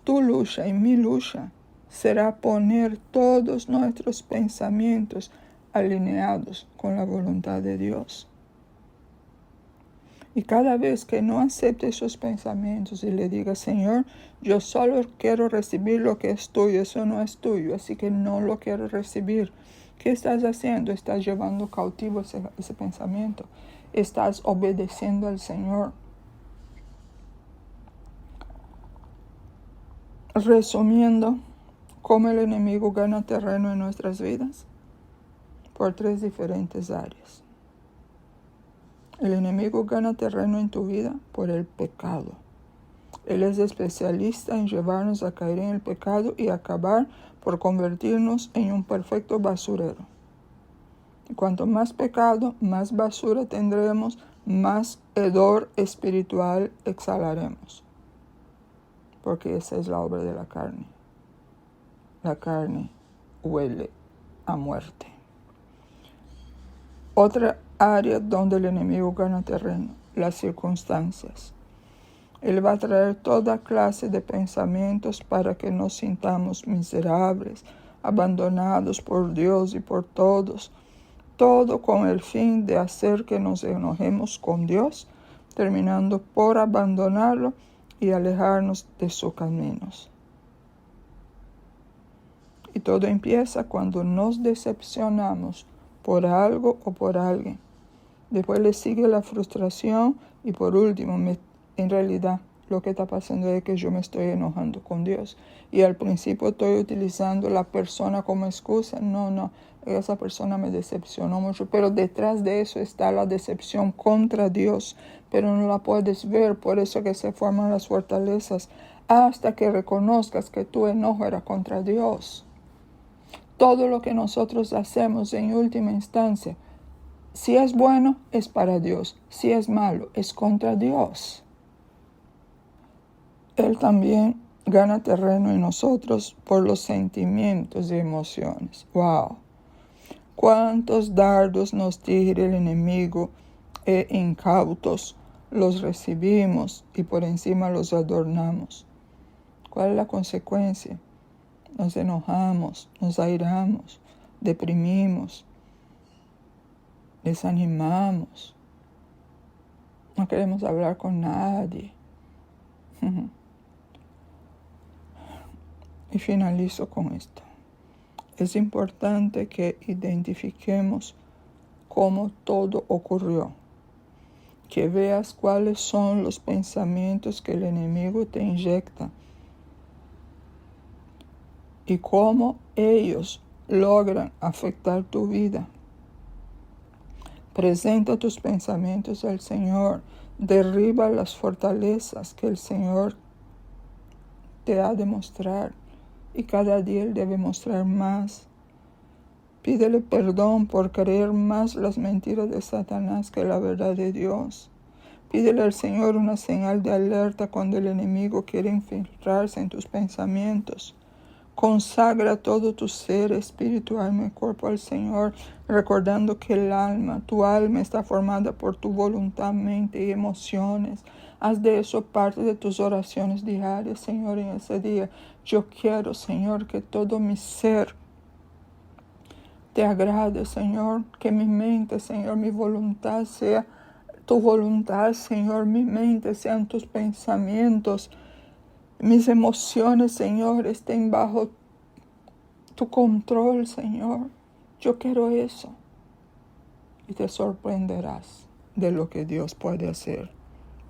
Tu lucha y mi lucha será poner todos nuestros pensamientos alineados con la voluntad de Dios. Y cada vez que no acepte esos pensamientos y le diga, Señor, yo solo quiero recibir lo que es tuyo, eso no es tuyo, así que no lo quiero recibir. ¿Qué estás haciendo? Estás llevando cautivo ese pensamiento. Estás obedeciendo al Señor. Resumiendo, ¿cómo el enemigo gana terreno en nuestras vidas? Por 3 diferentes áreas. El enemigo gana terreno en tu vida por el pecado. Él es especialista en llevarnos a caer en el pecado y acabar por convertirnos en un perfecto basurero. Y cuanto más pecado, más basura tendremos, más hedor espiritual exhalaremos. Porque esa es la obra de la carne. La carne huele a muerte. Otra área donde el enemigo gana terreno, las circunstancias. Él va a traer toda clase de pensamientos para que nos sintamos miserables, abandonados por Dios y por todos, todo con el fin de hacer que nos enojemos con Dios, terminando por abandonarlo y alejarnos de sus caminos. Y todo empieza cuando nos decepcionamos por algo o por alguien. Después le sigue la frustración y por último, en realidad lo que está pasando es que yo me estoy enojando con Dios. Y al principio estoy utilizando la persona como excusa. No, esa persona me decepcionó mucho. Pero detrás de eso está la decepción contra Dios. Pero no la puedes ver, por eso que se forman las fortalezas. Hasta que reconozcas que tu enojo era contra Dios. Todo lo que nosotros hacemos en última instancia, si es bueno, es para Dios. Si es malo, es contra Dios. Él también gana terreno en nosotros por los sentimientos y emociones. ¡Wow! ¿Cuántos dardos nos tira el enemigo e incautos los recibimos y por encima los adornamos? ¿Cuál es la consecuencia? Nos enojamos, nos airamos, deprimimos, desanimamos. No queremos hablar con nadie. Y finalizo con esto. Es importante que identifiquemos cómo todo ocurrió. Que veas cuáles son los pensamientos que el enemigo te inyecta. Y cómo ellos logran afectar tu vida. Presenta tus pensamientos al Señor. Derriba las fortalezas que el Señor te ha de mostrar. Y cada día Él debe mostrar más. Pídele perdón por creer más las mentiras de Satanás que la verdad de Dios. Pídele al Señor una señal de alerta cuando el enemigo quiere infiltrarse en tus pensamientos. Consagra todo tu ser, espíritu, alma y cuerpo al Señor, recordando que tu alma está formada por tu voluntad, mente y emociones. Haz de eso parte de tus oraciones diarias, Señor, en ese día. Yo quiero, Señor, que todo mi ser te agrade, Señor, que mi mente, Señor, mi voluntad sea tu voluntad, Señor, mi mente sean tus pensamientos. Mis emociones, Señor, estén bajo tu control, Señor. Yo quiero eso. Y te sorprenderás de lo que Dios puede hacer,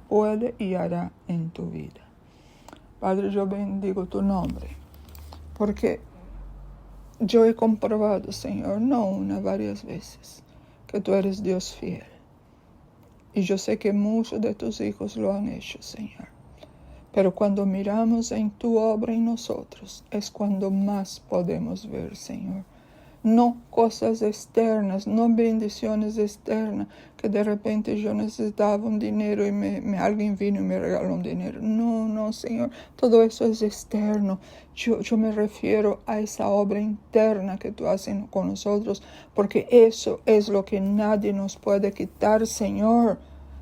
puede y hará en tu vida. Padre, yo bendigo tu nombre, porque yo he comprobado, Señor, no una, varias veces, que tú eres Dios fiel. Y yo sé que muchos de tus hijos lo han hecho, Señor. Pero cuando miramos en tu obra en nosotros, es cuando más podemos ver, Señor. No cosas externas, no bendiciones externas, que de repente yo necesitaba un dinero y alguien vino y me regaló un dinero. No, Señor, todo eso es externo. Yo me refiero a esa obra interna que tú haces con nosotros, porque eso es lo que nadie nos puede quitar, Señor.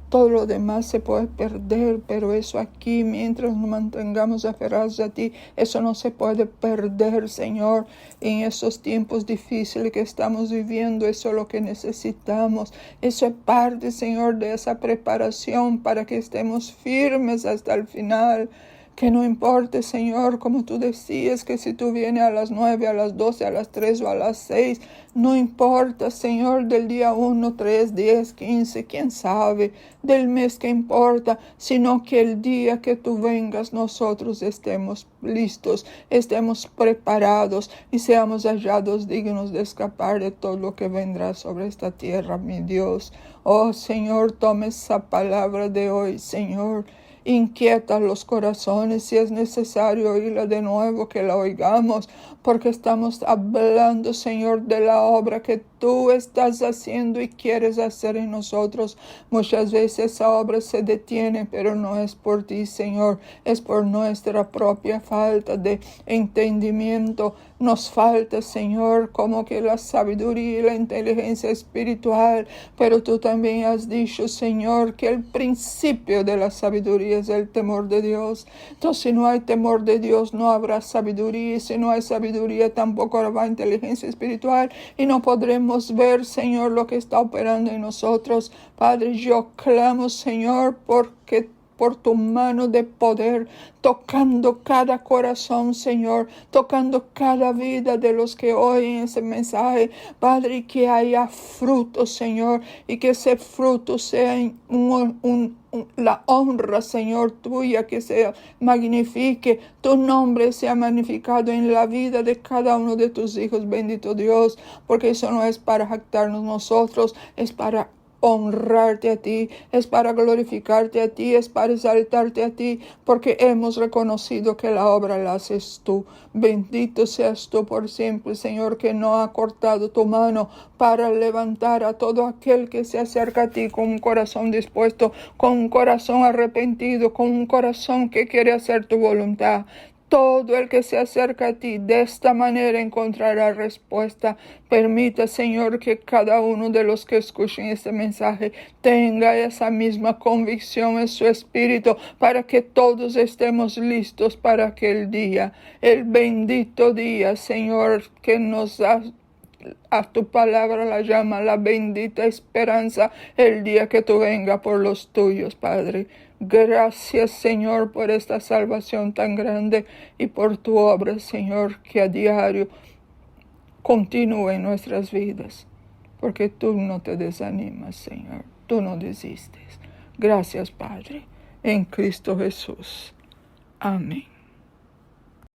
Todo lo demás se puede perder, pero eso aquí, mientras nos mantengamos aferrados a ti, eso no se puede perder, Señor. En esos tiempos difíciles que estamos viviendo, eso es lo que necesitamos. Eso es parte, Señor, de esa preparación para que estemos firmes hasta el final. Que no importe, Señor, como tú decías, que si tú vienes a las 9, a las 12, a las 3 o a las 6, no importa, Señor, del día 1, 3, 10, 15, quién sabe, del mes que importa, sino que el día que tú vengas nosotros estemos listos, estemos preparados y seamos hallados dignos de escapar de todo lo que vendrá sobre esta tierra, mi Dios. Oh, Señor, tome esa palabra de hoy, Señor. Inquieta los corazones, si es necesario oírla de nuevo, que la oigamos, porque estamos hablando, Señor, de la obra que tú estás haciendo y quieres hacer en nosotros. Muchas veces esa obra se detiene, pero no es por ti, Señor, es por nuestra propia falta de entendimiento, nos falta, Señor, como que la sabiduría y la inteligencia espiritual, pero tú también has dicho, Señor, que el principio de la sabiduría es el temor de Dios. Entonces, si no hay temor de Dios, no habrá sabiduría, y si no hay sabiduría, tampoco habrá inteligencia espiritual, y no podremos ver, Señor, lo que está operando en nosotros. Padre, yo clamo, Señor, porque por tu mano de poder, tocando cada corazón, Señor, tocando cada vida de los que oyen ese mensaje, Padre, y que haya fruto, Señor, y que ese fruto sea la honra, Señor, tuya, que se magnifique, tu nombre sea magnificado en la vida de cada uno de tus hijos, bendito Dios, porque eso no es para jactarnos nosotros, es para honrarte a ti, es para glorificarte a ti, es para exaltarte a ti, porque hemos reconocido que la obra la haces tú. Bendito seas tú por siempre, Señor, que no ha cortado tu mano para levantar a todo aquel que se acerca a ti con un corazón dispuesto, con un corazón arrepentido, con un corazón que quiere hacer tu voluntad. Todo el que se acerca a ti de esta manera encontrará respuesta. Permita, Señor, que cada uno de los que escuchen este mensaje tenga esa misma convicción en su espíritu, para que todos estemos listos para aquel día, el bendito día, Señor, que nos da. A tu palabra la llama la bendita esperanza, el día que tú vengas por los tuyos, Padre. Gracias, Señor, por esta salvación tan grande y por tu obra, Señor, que a diario continúe en nuestras vidas, porque tú no te desanimas, Señor, tú no desistes. Gracias, Padre, en Cristo Jesús. Amén.